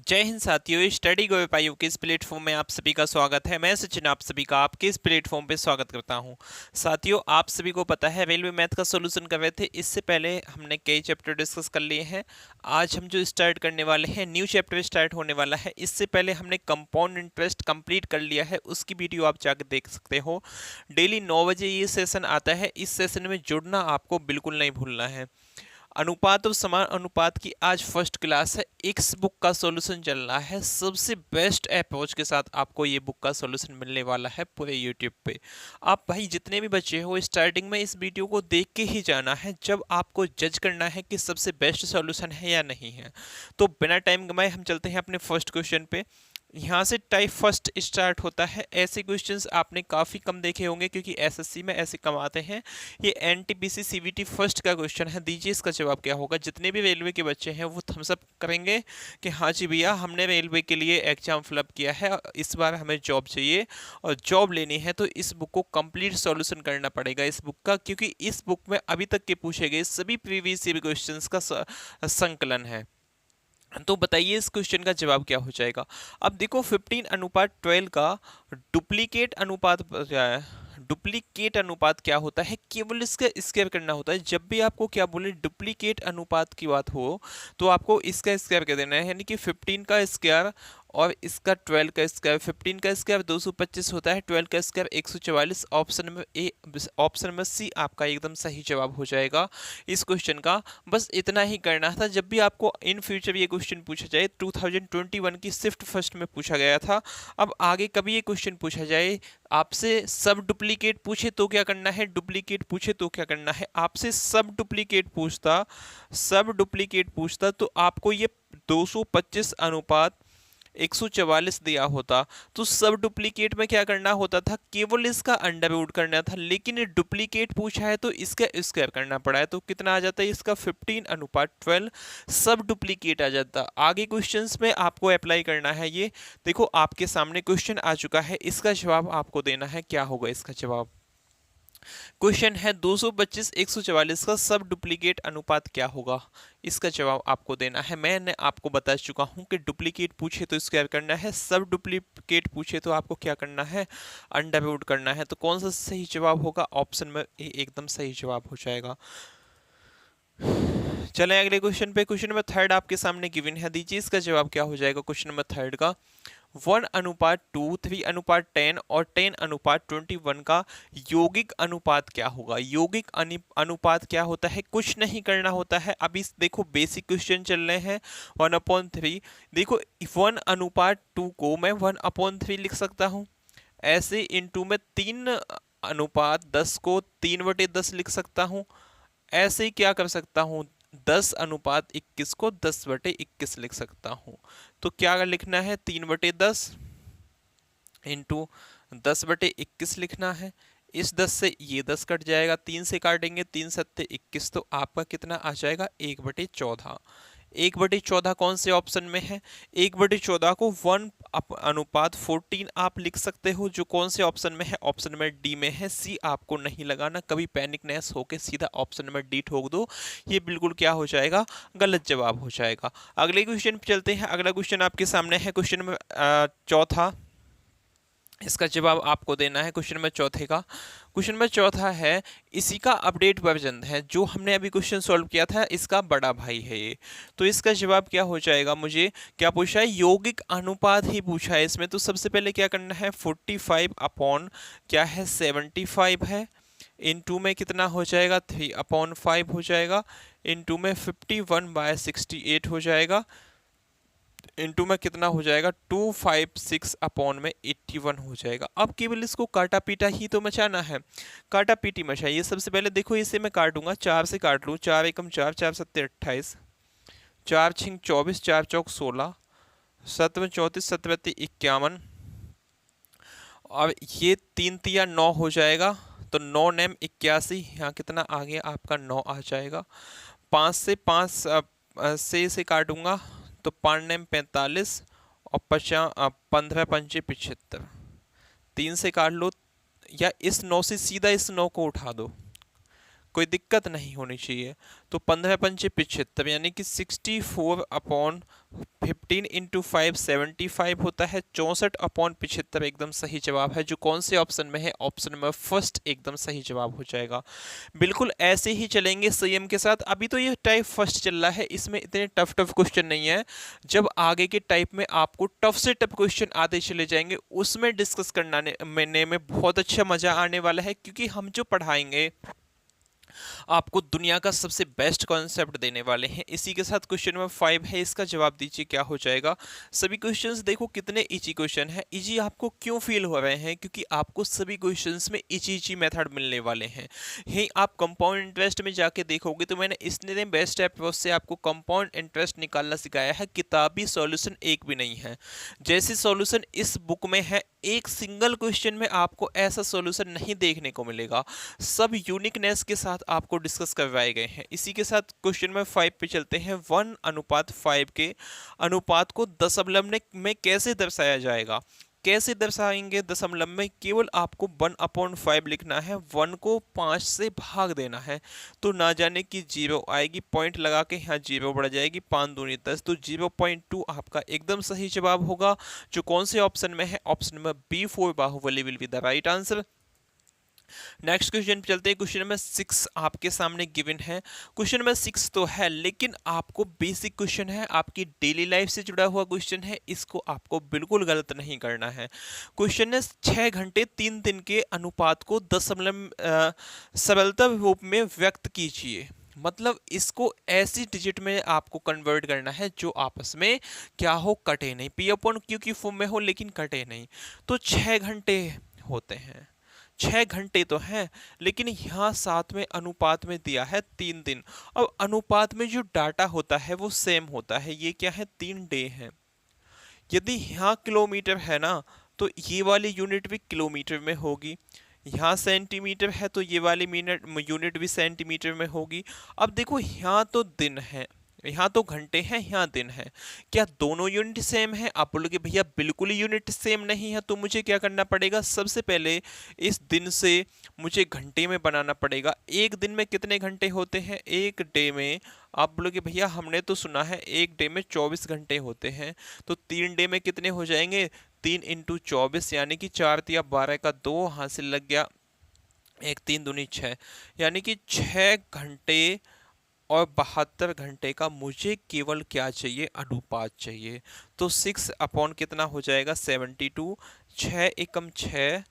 जय हिंद साथियों, स्टडी गो पाइयों के इस प्लेटफॉर्म में आप सभी का स्वागत है। मैं सचिन आप सभी का आपके इस प्लेटफॉर्म पे स्वागत करता हूं। साथियों, आप सभी को पता है रेलवे मैथ का सॉल्यूशन कर रहे थे। इससे पहले हमने कई चैप्टर डिस्कस कर लिए हैं। आज हम जो स्टार्ट करने वाले हैं, न्यू चैप्टर स्टार्ट होने वाला है। इससे पहले हमने कंपाउंड इंटरेस्ट कंप्लीट कर लिया है, उसकी वीडियो आप जाकर देख सकते हो। डेली 9 बजे ये सेशन आता है। इस सेशन में जुड़ना आपको बिल्कुल नहीं भूलना है। अनुपात और समान अनुपात की आज फर्स्ट क्लास है। एक्स बुक का सॉल्यूशन चल रहा है। सबसे बेस्ट अप्रोच के साथ आपको ये बुक का सॉल्यूशन मिलने वाला है पूरे यूट्यूब पे। आप भाई जितने भी बच्चे हो, स्टार्टिंग में इस वीडियो को देख के ही जाना है जब आपको जज करना है कि सबसे बेस्ट सॉल्यूशन है या नहीं है। तो बिना टाइम गंवाए हम चलते हैं अपने फर्स्ट क्वेश्चन पे। यहाँ से टाइप फर्स्ट स्टार्ट होता है। ऐसे क्वेश्चंस आपने काफ़ी कम देखे होंगे क्योंकि एसएससी में ऐसे कम आते हैं। ये एनटीपीसी सीवीटी फर्स्ट का क्वेश्चन है। दीजिए इसका जवाब क्या होगा। जितने भी रेलवे के बच्चे हैं वो थम्स अप करेंगे कि हाँ जी भैया, हमने रेलवे के लिए एग्जाम फिलअप किया है, इस बार हमें जॉब चाहिए और जॉब लेनी है। तो इस बुक को कंप्लीट सॉल्यूशन करना पड़ेगा इस बुक का, क्योंकि इस बुक में अभी तक के पूछे गए सभी प्रीवियस ईयर क्वेश्चंस का संकलन है। तो बताइए इस क्वेश्चन का जवाब क्या हो जाएगा। अब देखो 15:12 का डुप्लीकेट अनुपात क्या है। डुप्लीकेट अनुपात क्या होता है, केवल इसका स्क्वायर करना होता है। जब भी आपको क्या बोले डुप्लीकेट अनुपात की बात हो तो आपको इसका स्क्वायर कर देना है, यानी कि 15 का स्क्वायर और इसका 12 का स्क्वायर। 15 का स्क्वायर 225 होता है, 12 का square 144। Option number A, option number C आपका एकदम सही जवाब हो जाएगा इस क्वेश्चन का। बस इतना ही करना था। जब भी आपको इन फ्यूचर ये क्वेश्चन पूछा जाए, 2021 की शिफ्ट फर्स्ट में पूछा गया था। अब आगे कभी ये क्वेश्चन पूछा जाए, आपसे सब डुप्लीकेट पूछे तो क्या करना है, डुप्लीकेट पूछे तो क्या करना है। आपसे सब डुप्लीकेट पूछता तो आपको ये 225 अनुपात 144 दिया होता। तो सब डुप्लीकेट में क्या करना होता था, केवल इसका अंडर रूट करना था। लेकिन ये डुप्लीकेट पूछा है तो इसका स्क्वायर करना पड़ा है। तो कितना आ जाता है इसका 15:12 सब डुप्लीकेट आ जाता। आगे क्वेश्चंस में आपको अप्लाई करना है ये। देखो आपके सामने क्वेश्चन आ चुका है, इसका जवाब आपको देना है। क्या होगा इसका जवाब। क्वेश्चन है 225 144 का सब डुप्लीकेट अनुपात क्या होगा। इसका जवाब आपको देना है। मैंने आपको बता चुका हूं कि डुप्लीकेट पूछे तो स्क्वायर करना है, सब डुप्लीकेट पूछे तो आपको क्या करना है, अंडर रूट करना है। तो कौन सा सही जवाब होगा, ऑप्शन में ए एकदम सही जवाब हो जाएगा। चलें अगले क्वेश्चन पे। क्वेश्चन नंबर थर्ड आपके सामने गिवन है। दीजिए इसका जवाब क्या हो जाएगा क्वेश्चन नंबर थर्ड का। 1:2, 3:10 और 10:21 का यौगिक अनुपात क्या होगा। यौगिक अनुपात क्या होता है, कुछ नहीं करना होता है। अभी देखो बेसिक क्वेश्चन चल रहे हैं। 1/3, देखो 1:2 को मैं 1/3 लिख सकता हूँ। ऐसे इनटू में 3:10 को 3/10 लिख सकता हूँ। ऐसे ही क्या कर सकता हूँ, 10:21 को 10/21 लिख सकता हूँ। तो क्या लिखना है, 3/10 इंटू 10/21 लिखना है। इस 10 से ये 10 कट जाएगा, 3 से काटेंगे, 3 सत्ते 21, तो आपका कितना आ जाएगा 1/14। 1/14 कौन से ऑप्शन में है, 1/14 को 1:14 आप लिख सकते हो, जो कौन से ऑप्शन में है, ऑप्शन नंबर डी में है। सी आपको नहीं लगाना, कभी पैनिकनेस होके सीधा ऑप्शन नंबर डी ठोक दो, ये बिल्कुल क्या हो जाएगा, गलत जवाब हो जाएगा। अगले क्वेश्चन पे चलते हैं। अगला क्वेश्चन आपके सामने है, क्वेश्चन नंबर चौथा। इसका जवाब आपको देना है क्वेश्चन नंबर चौथे का। क्वेश्चन नंबर चौथा है, इसी का अपडेट वर्जन है। जो हमने अभी क्वेश्चन सॉल्व किया था इसका बड़ा भाई है ये। तो इसका जवाब क्या हो जाएगा, मुझे क्या पूछा है, यौगिक अनुपात ही पूछा है इसमें। तो सबसे पहले क्या करना है, 45 अपॉन क्या है 75 है, इनटू में कितना हो जाएगा 3/5 हो जाएगा, इनटू में 51/68 हो जाएगा, इंटू में कितना हो जाएगा 256 अपॉन में 81 हो जाएगा। अब केवल इसको काटा पीटा ही तो मचाना है, काटा पीटी मचाइए। सबसे पहले देखो इसे मैं काटूंगा, 4 से काट लूँ, 4 एकम 4, 4 सत्ते 28, 4 छिंग 24, 4 चौक 16, 7 में 34, 7 बत्ती 51, और ये 3 तिया 9 हो जाएगा। तो 9 नेम 81, यहाँ कितना आ गया आपका 9 आ जाएगा। 5 से 5 से काटूंगा तो 5 नेम 45 और 15 पंचे 75, 3 से काट लो, या इस 9 से सीधा इस 9 को उठा दो। कोई दिक्कत नहीं होनी चाहिए। तो 15 पंचे 75 यानी कि 64/15 इंटू 5 75 होता है। 64/75 एकदम सही जवाब है। जो कौन से ऑप्शन में है? ऑप्शन नंबर फर्स्ट एकदम सही जवाब हो जाएगा। बिल्कुल ऐसे ही चलेंगे संयम के साथ। अभी तो ये टाइप फर्स्ट चल रहा है, इसमें इतने टफ टफ क्वेश्चन नहीं है। जब आगे के टाइप में आपको टफ से टफ क्वेश्चन आते चले जाएंगे, उसमें डिस्कस करने में बहुत अच्छा मजा आने वाला है, क्योंकि हम जो पढ़ाएंगे आपको दुनिया का सबसे बेस्ट कॉन्सेप्ट देने वाले हैं। इसी के साथ क्वेश्चन नंबर 5 है, इसका जवाब दीजिए क्या हो जाएगा। सभी क्वेश्चंस देखो कितने इजी क्वेश्चन है। इजी आपको क्यों फील हो रहे हैं? क्योंकि आपको सभी क्वेश्चंस में इजी मेथड मिलने वाले हैं। यही आप कंपाउंड इंटरेस्ट में जाके देखोगे तो मैंने इसने बेस्ट अप्रोच से आपको कंपाउंड इंटरेस्ट निकालना सिखाया है। किताबी सॉल्यूशन एक भी नहीं है। जैसे सॉल्यूशन इस बुक में है, एक सिंगल क्वेश्चन में आपको ऐसा सॉल्यूशन नहीं देखने को मिलेगा। सब यूनिकनेस के साथ आपको डिस्कस करवाए गए हैं। इसी के साथ क्वेश्चन नंबर 5 पे चलते हैं। 1:5 के अनुपात को दशमलव में कैसे दर्शाया जाएगा? कैसे दर्शाएंगे दशमलव में? केवल आपको 1/5 लिखना है, 1 को 5 से भाग देना है। तो ना जाने की 0 आएगी, पॉइंट लगा के यहाँ 0 बढ़ जाएगी, 5 दूनी 10, तो 0.2 आपका एकदम सही जवाब होगा। जो कौन से ऑप्शन में है? Option number B 4 Baahubali will be the right answer. Next question पे चलते हैं। क्वेश्चन नंबर 6 आपके सामने गिवन है। क्वेश्चन नंबर 6 तो है, लेकिन आपको बेसिक क्वेश्चन है, आपकी डेली लाइफ से जुड़ा हुआ क्वेश्चन है, इसको आपको बिल्कुल गलत नहीं करना है। क्वेश्चन है 6 घंटे 3 दिन के अनुपात को दशमलव सरलता रूप में व्यक्त कीजिए। मतलब इसको ऐसी डिजिट में आपको कन्वर्ट करना है जो आपस में क्या हो, कटे नहीं, पी अपॉन क्यू की फॉर्म में हो लेकिन कटे नहीं। तो 6 घंटे होते हैं, 6 घंटे तो हैं, लेकिन यहाँ साथ में अनुपात में दिया है 3 दिन। अब अनुपात में जो डाटा होता है वो सेम होता है। ये क्या है? 3 डे है। यदि यहाँ किलोमीटर है ना, तो ये वाली यूनिट भी किलोमीटर में होगी। यहाँ सेंटीमीटर है तो ये वाली यूनिट भी सेंटीमीटर में होगी। अब देखो यहाँ तो दिन है, यहाँ तो घंटे हैं, यहाँ दिन है। क्या दोनों यूनिट सेम है? आप बोलोगे भैया बिल्कुल यूनिट सेम नहीं है। तो मुझे क्या करना पड़ेगा? सबसे पहले इस दिन से मुझे घंटे में बनाना पड़ेगा। एक दिन में कितने घंटे होते हैं? एक डे में आप बोलोगे भैया हमने तो सुना है एक डे में 24 घंटे होते हैं। तो 3 डे में कितने हो जाएंगे? 3 इंटू 24 यानी कि 4 या 12 का 2 हासिल लग गया, 1 3 दूनी 6, यानी कि 6 घंटे और 72 घंटे का मुझे केवल क्या चाहिए? अनुपात चाहिए। तो 6 अपॉन कितना हो जाएगा? 72, 6 एकम 6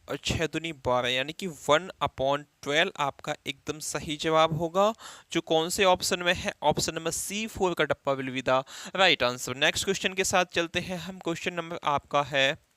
और 6 दूनी 12, यानी कि 1/12 आपका एकदम सही जवाब होगा। जो कौन से ऑप्शन में है? ऑप्शन नंबर सी 4 का डब्बा will be the right answer. Next question के साथ चलते हैं हम। क्वेश्चन नंबर आपका है,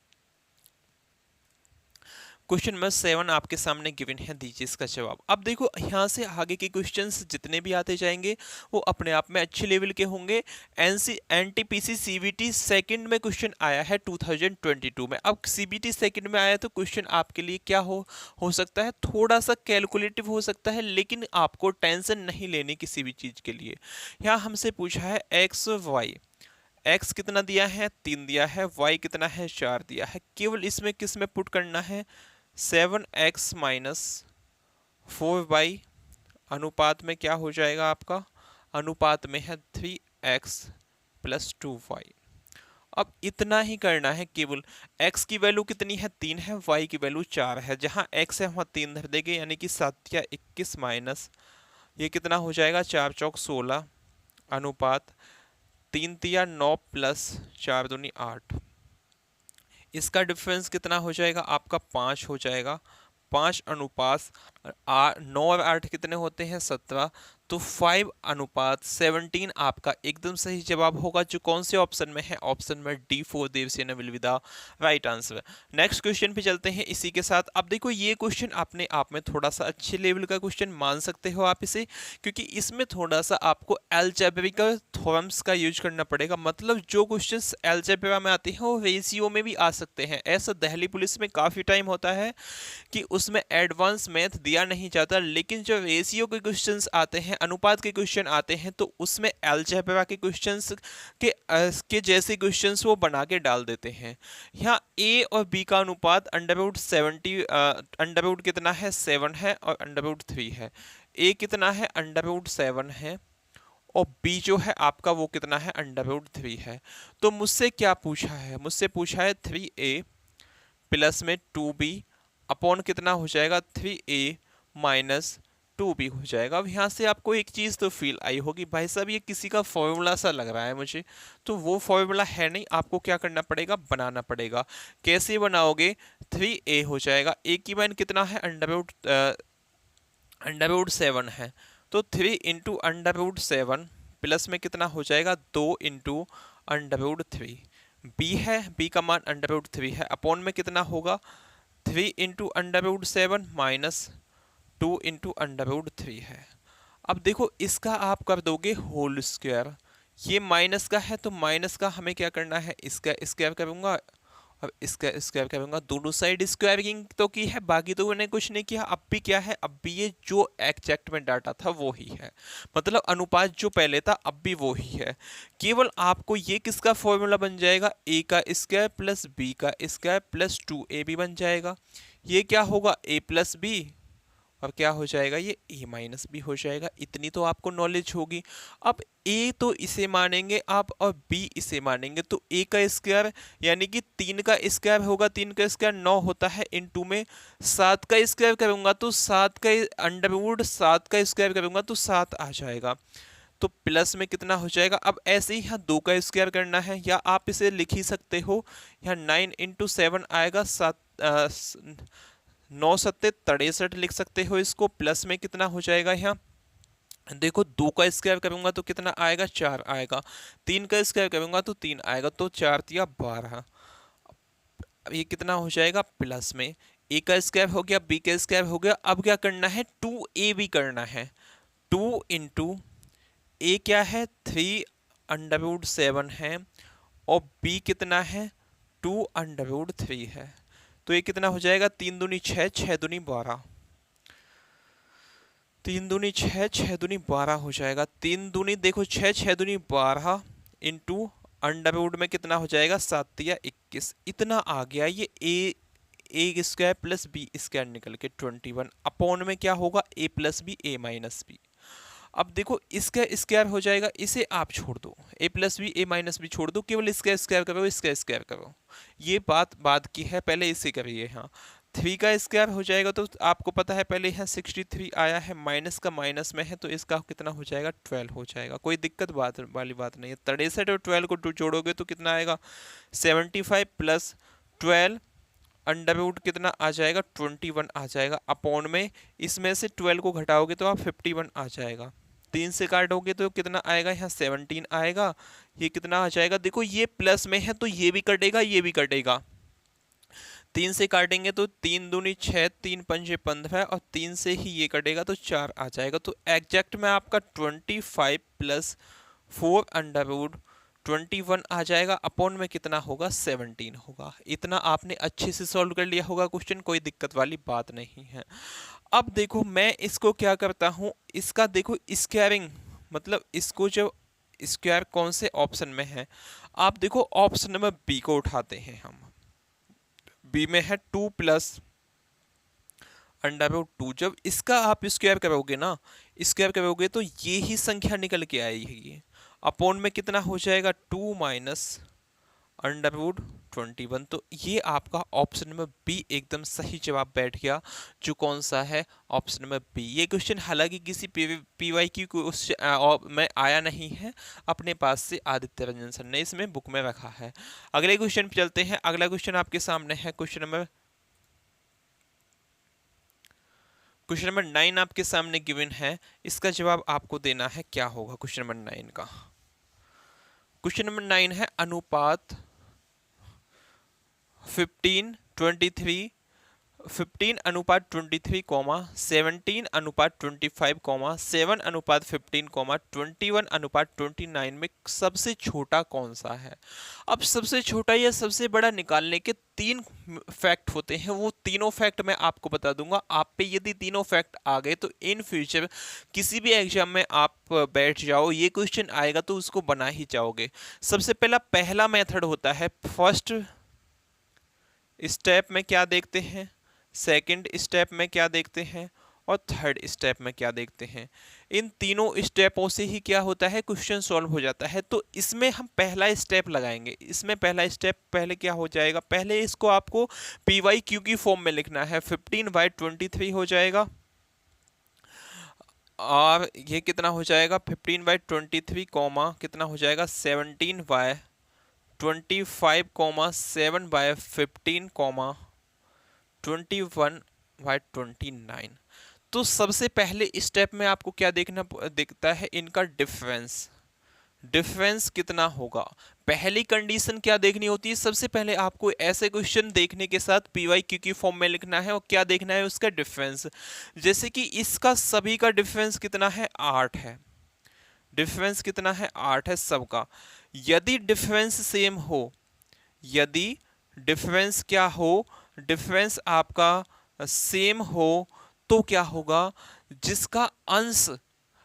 क्वेश्चन नंबर 7 आपके सामने गिवन है, दीजिए इसका जवाब। अब देखो यहाँ से आगे के क्वेश्चंस जितने भी आते जाएंगे वो अपने आप में अच्छे लेवल के होंगे। एनटीपीसी सीबीटी सेकंड में क्वेश्चन आया है 2022 में। अब सीबीटी सेकंड में आया तो क्वेश्चन आपके लिए क्या हो सकता है? थोड़ा सा कैलकुलेटिव हो सकता है, लेकिन आपको टेंशन नहीं लेनी किसी भी चीज़ के लिए। यहाँ हमसे पूछा है एक्स वाई। एक्स कितना दिया है? 3 दिया है। वाई कितना है? 4 दिया है। केवल इसमें किस में पुट करना है? 7x माइनस 4y अनुपात में क्या हो जाएगा आपका? अनुपात में है 3x प्लस 2y। अब इतना ही करना है केवल। x की वैल्यू कितनी है? 3 है। y की वैल्यू 4 है। जहां x है वहां 3 धर देंगे, यानी कि 7 या 21 माइनस ये कितना हो जाएगा? 4 चौक 16 अनुपात 3 तिया 9 प्लस 4 दूनी 8। इसका डिफरेंस कितना हो जाएगा आपका? 5 हो जाएगा। 5 अनुपात 9 और 8 कितने होते हैं? 17। तो 5:17 आपका एकदम सही जवाब होगा। जो कौन से ऑप्शन में है? ऑप्शन में D 4 Devasena will be the right answer. Next question पे चलते हैं इसी के साथ। अब देखो ये क्वेश्चन अपने आप में थोड़ा सा अच्छे लेवल का क्वेश्चन मान सकते हो आप इसे, क्योंकि इसमें थोड़ा सा आपको अलजेब्रिकल थ्योरम्स का यूज करना पड़ेगा। मतलब जो क्वेश्चंस अलजेब्रा में आते हैं वो रेशियो में भी आ सकते हैं। ऐसा दिल्ली पुलिस में काफ़ी टाइम होता है कि उसमें एडवांस मैथ दिया नहीं जाता, लेकिन जो रेशियो के क्वेश्चंस आते हैं अनुपात के क्वेश्चन आते हैं तो उसमें अलजेब्रा के क्वेश्चंस के जैसे क्वेश्चंस वो बना के डाल देते हैं। यहाँ ए और बी का अनुपात अंडरवुड 70 अंडरवुड कितना है 7 है और अंडरवुड 3 है। ए कितना है अंडरवुड 7 है और बी जो है आपका वो कितना है अंडरवुड 3 है। तो मुझसे क्या पूछा है, मुझसे पूछा है 3a प्लस में 2b अपॉन कितना हो जाएगा 3a माइनस 2b हो जाएगा। अब यहाँ से आपको एक चीज़ तो फील आई होगी भाई साहब ये किसी का फॉर्मूला सा लग रहा है मुझे, तो वो फॉर्मूला है नहीं, आपको क्या करना पड़ेगा बनाना पड़ेगा। कैसे बनाओगे, 3a हो जाएगा, a की मान कितना है अंडरवुड 7 है, तो 3 इंटू अंडरवुड 7 प्लस में कितना हो जाएगा 2 इंटू अंडरवुड 3। बी है, बी का मान अंडरवुड 3 है, अपॉन में कितना होगा 3 into under root 7 minus 2 into under root 3 है। अब देखो इसका आप कर दोगे होल स्क्वायर, ये माइनस का है तो माइनस का हमें क्या करना है इसका स्क्वायर करूंगा, अब इसका स्क्वायर करूंगा, दोनों साइड स्क्वायरिंग तो की है, बाकी तो मैंने कुछ नहीं किया। अब भी क्या है, अब भी ये जो एग्जैक्ट में डाटा था वो ही है, मतलब अनुपात जो पहले था अब भी वो ही है। केवल आपको ये किसका फॉर्मूला बन जाएगा, ए का स्क्वायर प्लस बी का स्क्वायर प्लस 2a भी बन जाएगा। ये क्या होगा a प्लस बी और क्या हो जाएगा ये a माइनस बी हो जाएगा। इतनी तो आपको नॉलेज होगी। अब a तो इसे मानेंगे आप और b इसे मानेंगे, तो a का स्क्वायर यानी कि 3 का स्क्वायर होगा, 3 का स्क्वायर 9 होता है, इनटू में 7 का स्क्वायर करूंगा तो 7 का अंडरवुड 7 का स्क्वायर करूंगा तो 7 आ जाएगा, तो प्लस में कितना हो जाएगा। अब ऐसे ही यहाँ 2 का स्क्वायर करना है, या आप इसे लिख ही सकते हो, यहाँ 9 इंटू 7 आएगा 7 9 सत्ते 63 लिख सकते हो इसको, प्लस में कितना हो जाएगा यहाँ देखो 2 का स्क्वायर करूंगा तो कितना आएगा 4 आएगा, 3 का स्क्वायर करूंगा तो 3 आएगा, तो 4 तिया 12। अब ये कितना हो जाएगा प्लस में, ए का स्क्वायर हो गया बी का स्क्वायर हो गया। अब क्या करना है 2a भी करना है, 2 इंटू ए क्या है 3 अंडरवुड 7 है और बी कितना है 2 अंडरवुड 3 है, तो ये कितना हो जाएगा 3 दूनी 6 6 दूनी 12, 3 दूनी 6 6 दूनी 12 हो जाएगा। 3 दूनी देखो 6 6 दूनी 12 इंटू अंडरवुड में कितना हो जाएगा 7 या 21, इतना आ गया। ये A square plus B square निकल के 21 अपॉन में क्या होगा a plus B a minus B. अब देखो इसका स्क्वायर हो जाएगा, इसे आप छोड़ दो, a plus B a minus B छोड़ दो, केवल इसका स्क्वायर करो इसका स्क्वायर करो, ये बात बाद की है, पहले इसे करिए। हाँ 3 का स्क्वायर हो जाएगा तो आपको पता है पहले यहाँ 63 आया है, माइनस का माइनस में है तो इसका कितना हो जाएगा 12 हो जाएगा, कोई दिक्कत वाली बात नहीं है। 63 और 12 को जोड़ोगे तो कितना आएगा 75 प्लस 12 अंडरवुड कितना आ जाएगा 21 आ जाएगा, अपॉन में इसमें से 12 को घटाओगे तो आप 51 आ जाएगा, 3 से काटोगे तो कितना आएगा यहाँ 17 आएगा, ये कितना आ जाएगा देखो ये प्लस में है तो ये भी कटेगा ये भी कटेगा, 3 से काटेंगे तो 3 दूनी 6 3 पंजे 15 और 3 से ही ये कटेगा तो 4 आ जाएगा, तो एग्जैक्ट में आपका 25 प्लस 4 अंडरवुड 21 आ जाएगा, अपॉन में कितना होगा 17 होगा। इतना आपने अच्छे से सॉल्व कर लिया होगा क्वेश्चन, कोई दिक्कत वाली बात नहीं है। अब देखो मैं इसको क्या करता हूं, इसका देखो स्क्वायरिंग, मतलब इसको जब स्क्वायर कौन से ऑप्शन में है, आप देखो ऑप्शन नंबर बी को उठाते हैं हम, बी में है 2 प्लस अंडरवुड 2, जब इसका आप स्क्वायर करोगे ना, स्क्वायर करोगे तो ये ही संख्या निकल के आएगी, अपॉन में कितना हो जाएगा 2 माइनस अंडरवुड 21, तो ये आपका ऑप्शन नंबर बी एकदम सही जवाब बैठ गया, जो कौन सा है ऑप्शन नंबर बी। ये क्वेश्चन हालांकि किसी पीवाईक्यू क्वेश्चन में आया नहीं है, अपने पास से आदित्य रंजन सर ने इसमें बुक में रखा है। अगले क्वेश्चन पे चलते हैं। अगला क्वेश्चन आपके सामने है क्वेश्चन नंबर 9 आपके सामने गिवन है, इसका जवाब आपको देना है क्या होगा क्वेश्चन नंबर 9 का। क्वेश्चन नंबर 9 है अनुपात 15 23 15:23, 17:25, 7:15, 21:29 में सबसे छोटा कौन सा है। अब सबसे छोटा या सबसे बड़ा निकालने के तीन फैक्ट होते हैं, वो तीनों फैक्ट मैं आपको बता दूंगा। आप पे यदि तीनों फैक्ट आ गए तो इन फ्यूचर किसी भी एग्जाम में आप बैठ जाओ, ये क्वेश्चन आएगा तो उसको बना ही जाओगे। सबसे पहला मेथड होता है, फर्स्ट स्टेप में क्या देखते हैं, सेकंड स्टेप में क्या देखते हैं और थर्ड स्टेप में क्या देखते हैं। इन तीनों स्टेपों से ही क्या होता है, क्वेश्चन सॉल्व हो जाता है। तो इसमें हम पहला स्टेप लगाएंगे। इसमें पहला स्टेप पहले क्या हो जाएगा, पहले इसको आपको पी वाई क्यू की फॉर्म में लिखना है। 15/23 हो जाएगा और ये कितना हो जाएगा 15/23 कॉमा कितना हो जाएगा 17/25 कॉमा 7/15 कॉमा 21/29। तो सबसे पहले स्टेप में आपको क्या देखना दिखता है, इनका डिफरेंस। डिफरेंस कितना होगा, पहली कंडीशन क्या देखनी होती है, सबसे पहले आपको ऐसे क्वेश्चन देखने के साथ पी वाई क्यू की फॉर्म में लिखना है और क्या देखना है, उसका डिफरेंस। जैसे कि इसका सभी का डिफरेंस कितना है 8 है, डिफरेंस कितना है 8 है सबका। यदि डिफरेंस सेम हो, यदि डिफरेंस क्या हो, डिफरेंस आपका सेम हो तो क्या होगा, जिसका अंश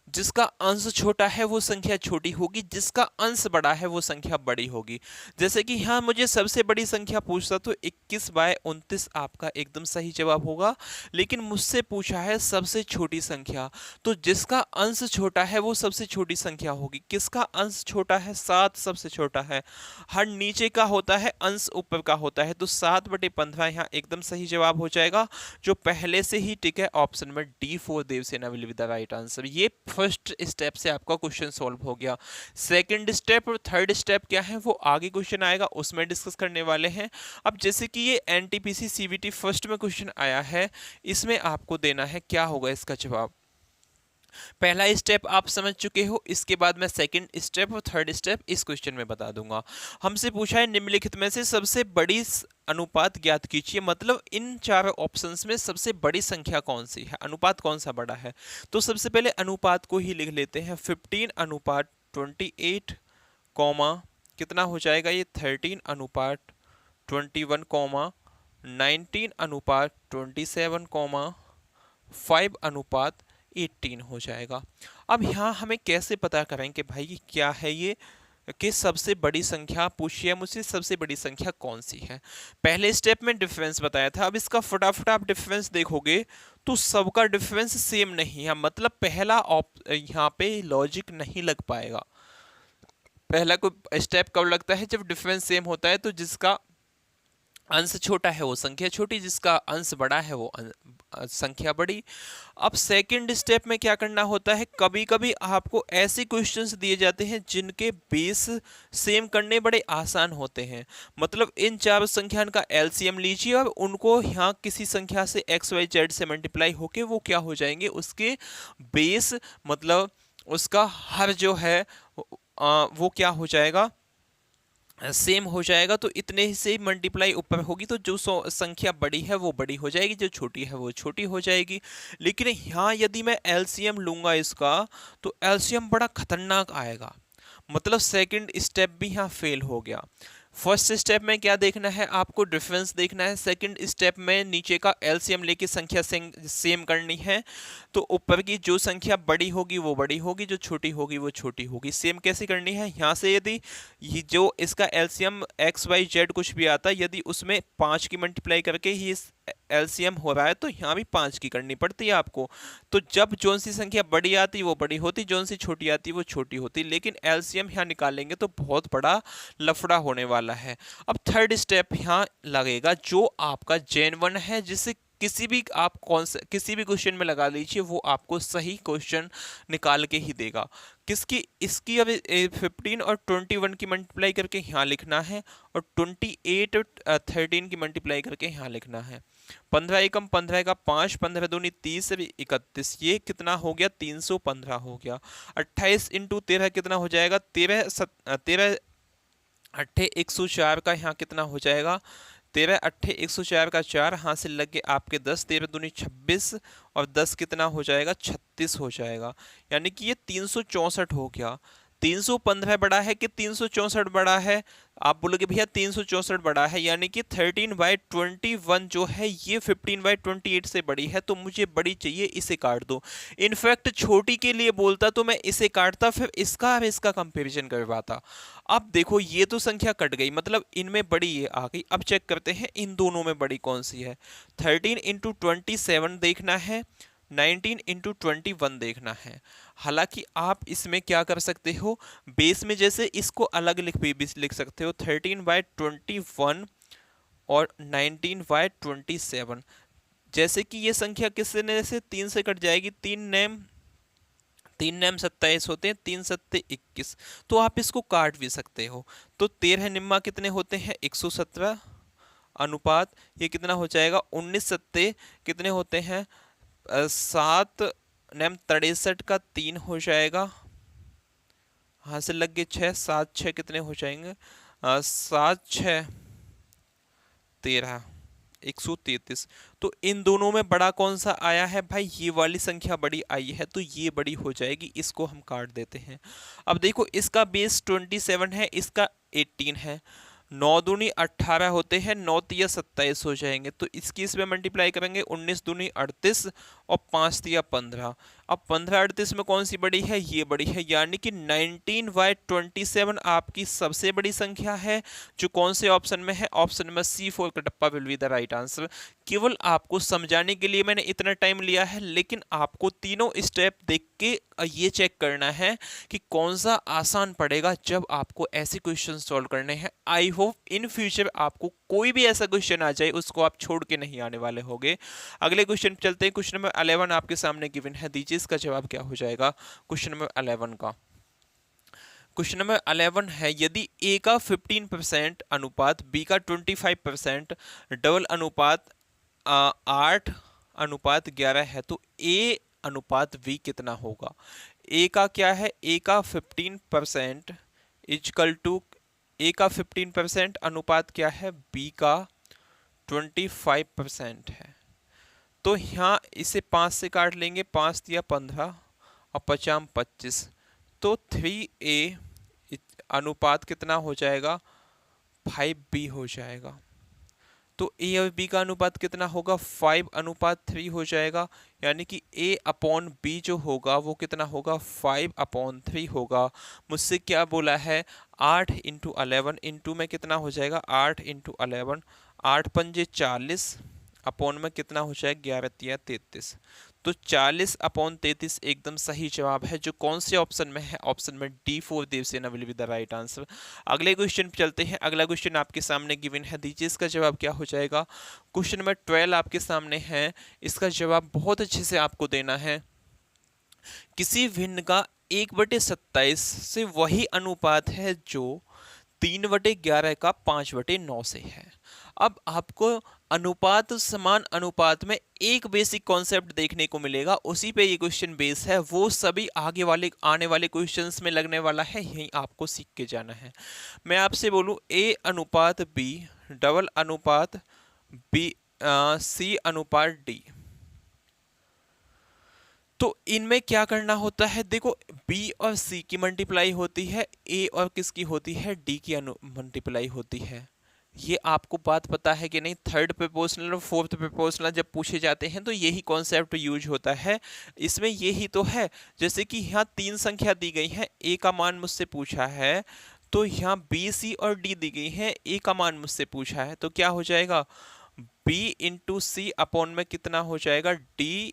जिसका अंश छोटा है वो संख्या छोटी होगी, जिसका अंश बड़ा है वो संख्या बड़ी होगी। जैसे कि यहाँ मुझे सबसे बड़ी संख्या पूछता तो 21/29 आपका एकदम सही जवाब होगा, लेकिन मुझसे पूछा है सबसे छोटी संख्या, तो जिसका अंश छोटा है वो सबसे छोटी संख्या होगी। किसका अंश छोटा है, 7 सबसे छोटा है। हर नीचे का होता है, अंश ऊपर का होता है, तो 7/15 यहाँ एकदम सही जवाब हो जाएगा, जो पहले से ही टिक है ऑप्शन में D4 Devasena will be the right answer. ये फर्स्ट स्टेप से आपका क्वेश्चन सॉल्व हो गया। सेकंड स्टेप और थर्ड स्टेप क्या है वो आगे क्वेश्चन आएगा, उसमें डिस्कस करने वाले हैं। अब जैसे कि ये एनटीपीसी सीबीटी फर्स्ट में क्वेश्चन आया है, इसमें आपको देना है क्या होगा इसका जवाब। पहला स्टेप आप समझ चुके हो, इसके बाद मैं सेकंड स्टेप और थर्ड स्टेप इस क्वेश्चन में बता दूंगा। हमसे पूछा है निम्नलिखित में से सबसे बड़ी अनुपात ज्ञात कीजिए, मतलब इन चार ऑप्शंस में सबसे बड़ी संख्या कौन सी है, अनुपात कौन सा बड़ा है। तो सबसे पहले अनुपात को ही लिख लेते हैं, 15/28 कॉमा कितना हो जाएगा ये 13/21 कॉमा 19/27 कॉमा 5/18 हो जाएगा। अब यहाँ हमें कैसे पता करें कि भाई ये क्या है, ये कि सबसे बड़ी संख्या पूछिए मुझसे, सबसे बड़ी संख्या कौन सी है। पहले स्टेप में डिफरेंस बताया था, अब इसका फटाफट आप डिफरेंस देखोगे तो सबका डिफरेंस सेम नहीं है, मतलब पहला यहाँ पे लॉजिक नहीं लग पाएगा। पहला कोई स्टेप कब लगता है, जब डिफरेंस सेम होता है, तो जिसका अंश छोटा है वो संख्या छोटी, जिसका अंश बड़ा है वो संख्या बड़ी। अब सेकंड स्टेप में क्या करना होता है, कभी कभी आपको ऐसे क्वेश्चंस दिए जाते हैं जिनके बेस सेम करने बड़े आसान होते हैं। मतलब इन चार संख्या का एलसीएम लीजिए और उनको यहाँ किसी संख्या से एक्स वाई जेड से मल्टीप्लाई होके वो क्या हो जाएंगे, उसके बेस मतलब उसका हर जो है वो क्या हो जाएगा, सेम हो जाएगा। तो इतने ही से मल्टीप्लाई ऊपर होगी तो जो संख्या बड़ी है वो बड़ी हो जाएगी, जो छोटी है वो छोटी हो जाएगी। लेकिन यहाँ यदि मैं एलसीएम लूंगा इसका, तो एलसीएम बड़ा खतरनाक आएगा, मतलब सेकंड स्टेप भी यहाँ फेल हो गया। फर्स्ट स्टेप में क्या देखना है आपको, डिफरेंस देखना है। सेकंड स्टेप में नीचे का एलसीएम लेके संख्या सेम करनी है, तो ऊपर की जो संख्या बड़ी होगी वो बड़ी होगी, जो छोटी होगी वो छोटी होगी। सेम कैसे करनी है, यहाँ से यदि ये जो इसका एलसीएम एक्स वाई जेड कुछ भी आता है, यदि उसमें 5 की मल्टीप्लाई करके ही एलसीएम हो रहा है तो यहाँ भी 5 की करनी पड़ती है आपको। तो जब जौन सी संख्या बड़ी आती वो बड़ी होती, जौन सी छोटी आती वो छोटी होती, लेकिन एलसीएम यहाँ निकालेंगे तो बहुत बड़ा लफड़ा होने वाला है। अब थर्ड स्टेप यहाँ लगेगा, जो आपका जेन1 है, जिसे किसी भी आप कौन से किसी भी क्वेश्चन में लगा लीजिए वो आपको सही क्वेश्चन निकाल के ही देगा। किसकी, इसकी अब 15 और 21 की मल्टीप्लाई करके यहाँ लिखना है और 28 और 13 की मल्टीप्लाई करके यहाँ लिखना है। 15 एकम 15 का 5, 15 दूनी 30 31, ये कितना हो गया 315 हो गया। 28 इंटू 13 कितना हो जाएगा 13 13 अट्ठे 104 का यहाँ कितना हो जाएगा 13 अट्ठे 104 का 4, हाथ से लग के आपके 10, 13 दूनी 26 और 10 कितना हो जाएगा 36 हो जाएगा। यानी कि ये 364 हो गया। 315 बड़ा है कि 364 बड़ा है? आप बोलोगे भैया 364 बड़ा है, यानी कि 13/21 जो है ये 15/28 से बड़ी है, तो मुझे बड़ी चाहिए, इसे काट दो। इनफैक्ट छोटी के लिए बोलता तो मैं इसे काटता, फिर इसका और इसका कंपैरिजन करवाता। अब देखो ये तो संख्या कट गई, मतलब इनमें बड़ी ये आ गई। अब चेक करते हैं इन दोनों में बड़ी कौन सी है। 13 × 27 देखना है, 19 × 21 देखना है। हालांकि आप इसमें क्या कर सकते हो, बेस में जैसे इसको अलग भी लिख सकते हो, 13/21 और 19/27। जैसे कि ये संख्या किसने से 3 से कट जाएगी, 3 नेम 27 होते हैं, 3 सत्ते 21, तो आप इसको काट भी सकते हो। तो 13 निम्मा कितने होते हैं 117 अनुपात ये कितना हो जाएगा 19 सत्ते कितने होते हैं 7 नेम 63 का 3 हो जाएगा। हाँ से लग गए 6, 7 6 कितने हो जाएंगे 7 6 13, 133। तो इन दोनों में बड़ा कौन सा आया है भाई, ये वाली संख्या बड़ी आई है, तो ये बड़ी हो जाएगी, इसको हम काट देते हैं। अब देखो इसका बेस 27 है, इसका 18 है, 9 दूनी 18 होते हैं, 9 तिया 27 हो जाएंगे, तो इसकी इसमें मल्टीप्लाई करेंगे, 19 दूनी 38 और 5 तिया 15। अब 15 38 में कौन सी बड़ी है, ये बड़ी है, यानी कि 19/27 आपकी सबसे बड़ी संख्या है, जो कौन से ऑप्शन में है, option number C4 Kattappa will be the right answer. केवल आपको समझाने के लिए मैंने इतना टाइम लिया है, लेकिन आपको तीनों स्टेप देख के ये चेक करना है कि कौन सा आसान पड़ेगा जब आपको ऐसे क्वेश्चन सॉल्व करने हैं। आई होप इन फ्यूचर आपको कोई भी ऐसा क्वेश्चन आ जाए उसको आप छोड़ के नहीं आने वाले होंगे। अगले क्वेश्चन चलते हैं, क्वेश्चन नंबर 11 आपके सामने गिवन है, दीजिए इसका जवाब क्या हो जाएगा क्वेश्चन नंबर 11 का। क्वेश्चन नंबर 11 है, यदि ए का 15% अनुपात बी का 25% डबल अनुपात 8:11 है, तो ए अनुपात बी कितना होगा। ए का क्या है, ए का 15% इजकल टू, ए का 15% अनुपात क्या है, बी का 25% है। तो यहाँ इसे 5 से काट लेंगे, 5 दिया 15 और 50 25, तो 3A अनुपात कितना हो जाएगा 5B हो जाएगा। तो ए और बी का अनुपात कितना होगा 5:3 हो जाएगा, यानी कि A/B जो होगा वो कितना होगा 5/3 होगा। मुझसे क्या बोला है 8 × 11 इंटू में कितना हो जाएगा 8 × 11, 8 पंजे 40 अपॉन में कितना हो जाएगा 11 तिया 33, तो 40/33 एकदम सही जवाब है, जो कौन से ऑप्शन में है, ऑप्शन में D4 Devasena will be the right answer. अगले क्वेश्चन पे चलते हैं, अगला क्वेश्चन आपके सामने गिवन है, दीजिए इसका जवाब क्या हो जाएगा। क्वेश्चन नंबर 12 आपके सामने है, इसका जवाब बहुत अच्छे से आपको देना है। किसी भिन्न का 1/27 से वही अनुपात है जो 3/11 का 5/9 से है। अब आपको अनुपात समान अनुपात में एक बेसिक कॉन्सेप्ट देखने को मिलेगा, उसी पे ये क्वेश्चन बेस है, वो सभी आगे वाले आने वाले क्वेश्चंस में लगने वाला है, यही आपको सीख के जाना है। मैं आपसे बोलूं A/B डबल अनुपात B C/D, तो इनमें क्या करना होता है, देखो B और C की मल्टीप्लाई होती है, A और किसकी होती है D की मल्टीप्लाई होती है। ये आपको बात पता है कि नहीं, थर्ड प्रोपोर्शनल और फोर्थ प्रोपोर्शनल जब पूछे जाते हैं तो यही कॉन्सेप्ट यूज होता है। इसमें यही तो है, जैसे कि यहाँ 3 संख्या दी गई है, A का मान मुझसे पूछा है, तो यहाँ B C और D दी गई है, A का मान मुझसे पूछा है, तो क्या हो जाएगा B × C अपॉन में कितना हो जाएगा D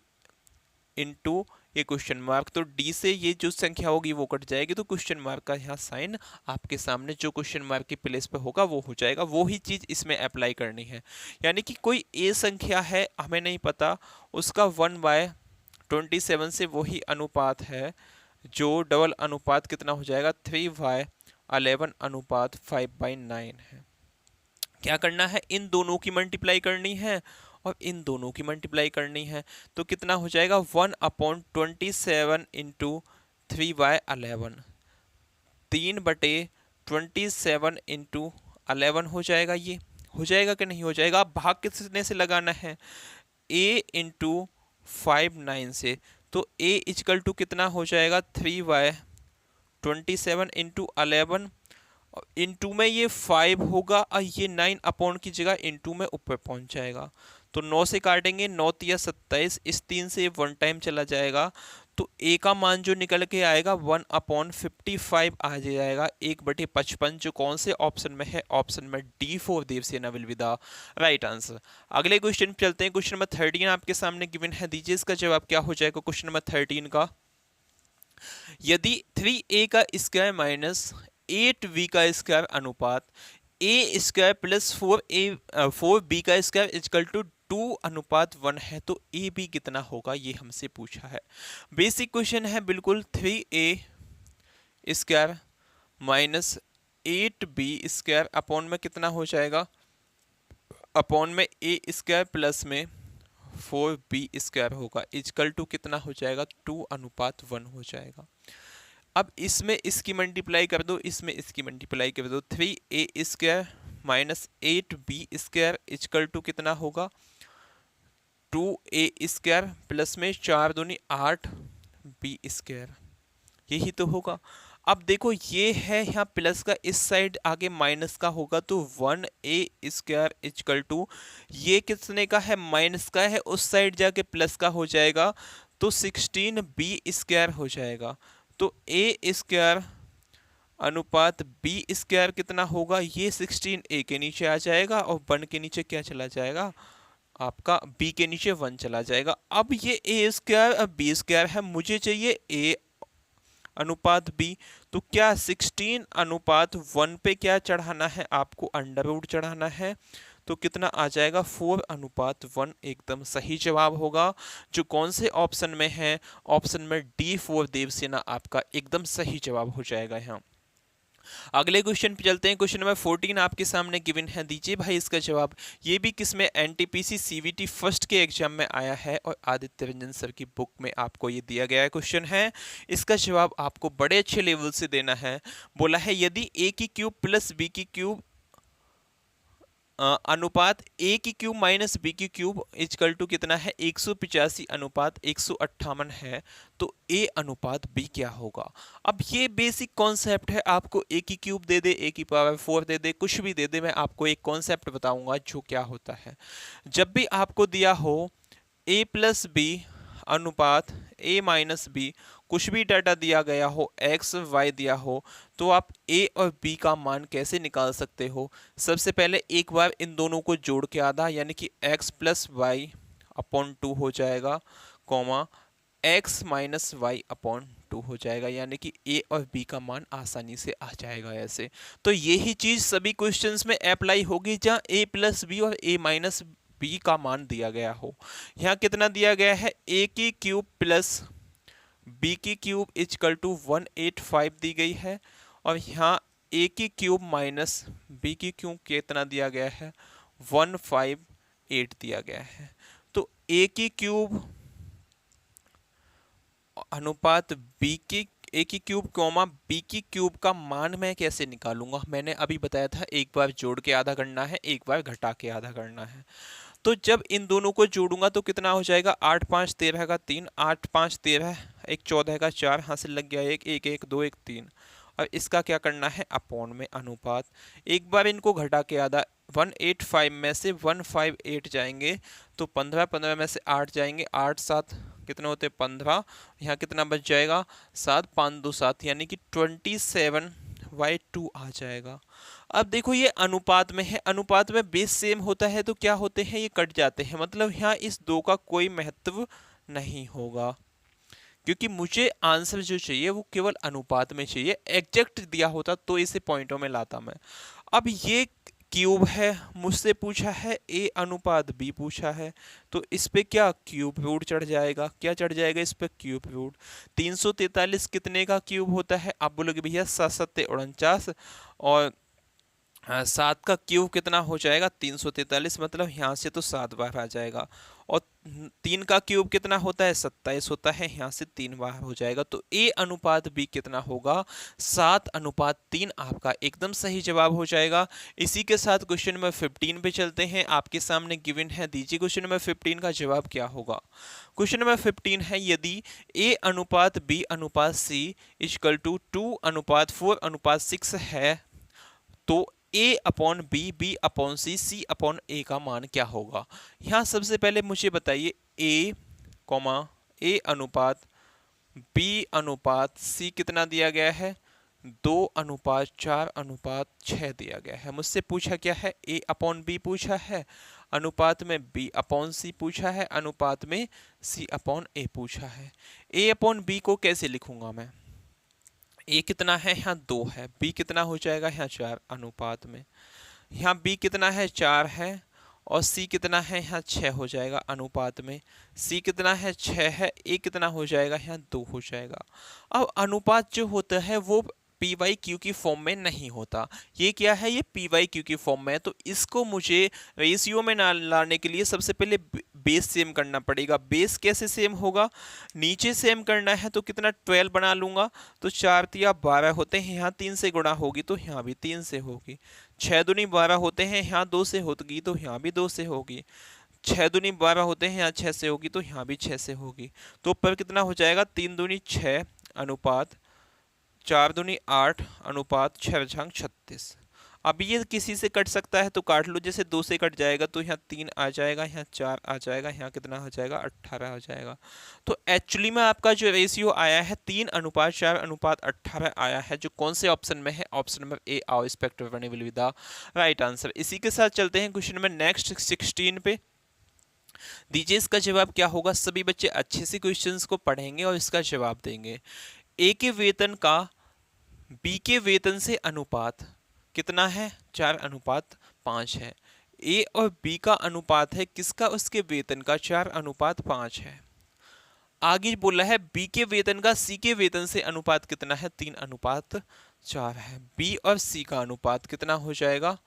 इंटू ये क्वेश्चन मार्क, तो डी से ये जो संख्या होगी वो कट जाएगी, तो क्वेश्चन मार्क का यहाँ साइन आपके सामने जो क्वेश्चन मार्क की प्लेस पे होगा वो हो जाएगा, वो ही चीज इसमें अप्लाई करनी है। यानी कि कोई ए संख्या है हमें नहीं पता, उसका 1/27 से वही अनुपात है, जो डबल अनुपात कितना हो जाएगा 3/11 अनुपात 5/9 है। क्या करना है, इन दोनों की मल्टीप्लाई करनी है और इन दोनों की मल्टीप्लाई करनी है, तो कितना हो जाएगा 1/27 इंटू 3/11, 3/27 इंटू 11 हो जाएगा, ये हो जाएगा कि नहीं हो जाएगा? अब भाग कितने से लगाना है? a इंटू 5 9 से। तो a इजकल टू कितना हो जाएगा? 3y 27 इंटू 11 इंटू में ये 5 होगा और ये 9 अपॉन की जगह इंटू में ऊपर पहुंच जाएगा। तो 9 से काटेंगे, 9 तिया 27, इस 3 से 1 टाइम चला जाएगा। तो a का मान जो निकल के आएगा 1/55 आ जाएगा, 1/55, जो कौन से ऑप्शन में है? ऑप्शन में D four Devasena will be the right answer. अगले क्वेश्चन पे चलते हैं। क्वेश्चन नंबर 13 आपके सामने गिवन है, दीजिए इसका जवाब क्या हो जाएगा क्वेश्चन नंबर 13 का। यदि 3a का स्क्वायर माइनस 8b का स्क्वायर अनुपात a स्क्वायर प्लस 4b का स्क्वायर इजकल टू 2:1 है, तो ए बी कितना होगा, ये हमसे पूछा है। बेसिक क्वेश्चन है बिल्कुल। 3a square minus 8b square upon में कितना हो जाएगा? अपॉन में a स्क्वायर प्लस में 4b स्क्वायर होगा, इजकल टू कितना हो जाएगा? 2:1 हो जाएगा। अब इसमें इसकी मल्टीप्लाई कर दो, इसमें इसकी मल्टीप्लाई कर दो। 3a square minus 8b square equal to कितना होगा? 2a स्क्वायर प्लस में 4 दूनी 8b स्क्वायर, यही तो होगा। अब देखो ये है यहाँ प्लस का, इस साइड आगे माइनस का होगा, तो 1a स्क्वायर इजकल टू ये कितने का है? माइनस का है, उस साइड जाके प्लस का हो जाएगा, तो 16b स्क्वायर हो जाएगा। तो a स्क्वायर अनुपात b स्क्वायर कितना होगा? ये 16 a के नीचे आ जाएगा और 1 के नीचे क्या चला जाएगा? आपका b के नीचे 1 चला जाएगा। अब ये a स्क्वायर अब b स्क्वायर है, मुझे चाहिए a अनुपात b, तो क्या 16:1 पे क्या चढ़ाना है? आपको अंडर रूट चढ़ाना है, तो कितना आ जाएगा? 4:1 एकदम सही जवाब होगा, जो कौन से ऑप्शन में है? ऑप्शन में डी फॉर देवसेना आपका एकदम सही जवाब हो जाएगा यहाँ। अगले क्वेश्चन पे चलते हैं। क्वेश्चन नंबर 14 आपके सामने गिवन है, दीजिए भाई इसका जवाब। ये भी किसमें? एनटीपीसी सीवीटी फर्स्ट के एग्जाम में आया है और आदित्य रंजन सर की बुक में आपको ये दिया गया क्वेश्चन है। इसका जवाब आपको बड़े अच्छे लेवल से देना है। बोला है यदि a की क्यूब प्लस b की क्यूब अनुपात a की क्यूब माइनस b की क्यूब इजकल टू कितना है? 185 अनुपात 158 है, तो a अनुपात b क्या होगा? अब ये बेसिक कॉन्सेप्ट है, आपको a की क्यूब दे दे, a की पावर 4 दे दे, कुछ भी दे दे, मैं आपको एक कॉन्सेप्ट बताऊंगा जो क्या होता है। जब भी आपको दिया हो a प्लस b अनुपात a माइनस b, कुछ भी डाटा दिया गया हो, x y दिया हो, तो आप a और b का मान कैसे निकाल सकते हो? सबसे पहले एक बार इन दोनों को जोड़ के आधा, यानी कि x प्लस वाई अपॉन 2 हो जाएगा, comma x minus Y upon 2 हो जाएगा, यानी कि a और b का मान आसानी से आ जाएगा ऐसे। तो यही चीज सभी क्वेश्चंस में अप्लाई होगी जहां a प्लस बी और a माइनस बी का मान दिया गया हो। यहाँ कितना दिया गया है? a की क्यूब प्लस b की क्यूब इजकल टू 185 दी गई है, और यहाँ a की क्यूब माइनस b की क्यूब कितना दिया गया है? 158 दिया गया है। तो a की क्यूब अनुपात a की क्यूब कॉमा b की क्यूब का मान मैं कैसे निकालूंगा? मैंने अभी बताया था, एक बार जोड़ के आधा करना है, एक बार घटा के आधा करना है। तो जब इन दोनों को जोड़ूंगा तो कितना हो जाएगा? 8 5 13 का 3, 8 5 13, 1 14 का 4, हासिल लग गया 1 1 1 2 1 3। और इसका क्या करना है? अपॉन में अनुपात। एक बार इनको घटा के आधा, 185 में से 158 जाएंगे तो 15 15 में से 8 जाएंगे, 8 7 कितने होते? 15। यहाँ कितना बच जाएगा? 7 5 2 7, यानी कि 27/2 आ जाएगा। अब देखो ये अनुपात में है, अनुपात में बेस सेम होता है तो क्या होते हैं? ये कट जाते हैं, मतलब यहाँ इस 2 का कोई महत्व नहीं होगा, क्योंकि मुझे आंसर जो चाहिए वो केवल अनुपात में चाहिए। एग्जैक्ट दिया होता तो इसे पॉइंटों में लाता मैं। अब ये क्यूब है, मुझसे पूछा है a अनुपात b पूछा है, तो इस पे क्या क्यूब रूट चढ़ जाएगा? क्या चढ़ जाएगा इस पे? Cube root. 343 कितने का क्यूब होता है? आप बोलोगे भैया 7 7 49, और 7 का क्यूब कितना हो जाएगा? 343, मतलब यहाँ से तो 7 बार आ जाएगा, और 3 का क्यूब कितना होता है 27 होता है, यहाँ से 3 बार हो जाएगा। तो ए अनुपात बी कितना होगा 7:3 आपका एकदम सही जवाब हो जाएगा। इसी के साथ क्वेश्चन नंबर 15 पे चलते हैं। आपके सामने गिवन है, दीजिए क्वेश्चन नंबर 15 का जवाब क्या होगा। क्वेश्चन नंबर 15 है, यदि ए अनुपात बी अनुपात सी इक्वल टू 2:4:6 है तो ए अपॉन बी, बी अपॉन सी, सी अपॉन ए का मान क्या होगा। यहाँ सबसे पहले मुझे बताइए ए कॉमा ए अनुपात बी अनुपात सी कितना दिया गया है 2:4:6 दिया गया है। मुझसे पूछा क्या है ए अपॉन बी पूछा है, अनुपात में बी अपॉन सी पूछा है, अनुपात में सी अपॉन ए पूछा है। ए अपॉन बी को कैसे लिखूंगा मैं, ए कितना है यहाँ 2 है, बी कितना हो जाएगा यहाँ 4 अनुपात में, यहाँ बी कितना है 4 है और सी कितना है यहाँ 6 हो जाएगा अनुपात में, सी कितना है 6 है, ए कितना हो जाएगा यहाँ 2 हो जाएगा। अब अनुपात जो होता है वो पी वाई क्यू की फॉर्म में नहीं होता, ये क्या है ये पी वाई क्यू की फॉर्म में है। तो इसको मुझे रेशियो में ना लाने के लिए सबसे पहले बेस सेम करना पड़ेगा। बेस कैसे सेम होगा, नीचे सेम करना है तो कितना 12 बना लूंगा, तो 4 तिया 12 होते हैं, यहाँ 3 से गुणा होगी तो यहाँ भी 3 से होगी। 6 दूनी 12 होते हैं, यहाँ 2 से होगी तो यहाँ भी 2 से होगी। 6 दूनी 12 होते हैं, यहाँ 6 से होगी तो यहाँ भी 6 से होगी। तो ऊपर कितना हो जाएगा 3 दूनी 6 अनुपात 4 दूनी 8 अनुपात 6×36। अब ये किसी से कट सकता है तो काट लो, जैसे 2 से कट जाएगा तो यहाँ 3 आ जाएगा, यहाँ 4 आ जाएगा, यहाँ कितना हो जाएगा 18 हो जाएगा। तो एक्चुअली में आपका जो रेशियो आया है 3:4:18 आया है, जो कौन से ऑप्शन में है, ऑप्शन नंबर ए आओ respective one will be the right answer. इसी के साथ चलते हैं क्वेश्चन नंबर नेक्स्ट 16 पे। दीजिए इसका जवाब क्या होगा। सभी बच्चे अच्छे से क्वेश्चंस को पढ़ेंगे और इसका जवाब देंगे। ए के वेतन का बी के वेतन से अनुपात कितना है 4:5 है। ए और बी का अनुपात है किसका, उसके वेतन का 4:5 है। आगे बोला है बी के वेतन का सी के वेतन से अनुपात कितना है 3:4 है। बी और सी का अनुपात कितना हो जाएगा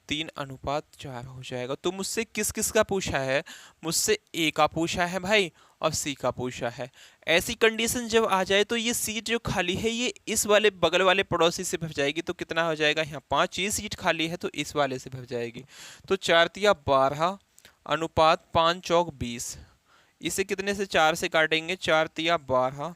3:4 हो जाएगा। तो मुझसे किस किस का पूछा है, मुझसे ए का पूछा है भाई और सी का पूछा है। ऐसी कंडीशन जब आ जाए तो ये सीट जो खाली है ये इस वाले बगल वाले पड़ोसी से भर जाएगी, तो कितना हो जाएगा यहाँ 5, ये सीट खाली है तो इस वाले से भर जाएगी। तो 4 तिया 12 अनुपात 5 चौक 20, इसे कितने से 4 से काटेंगे 4 तिया 12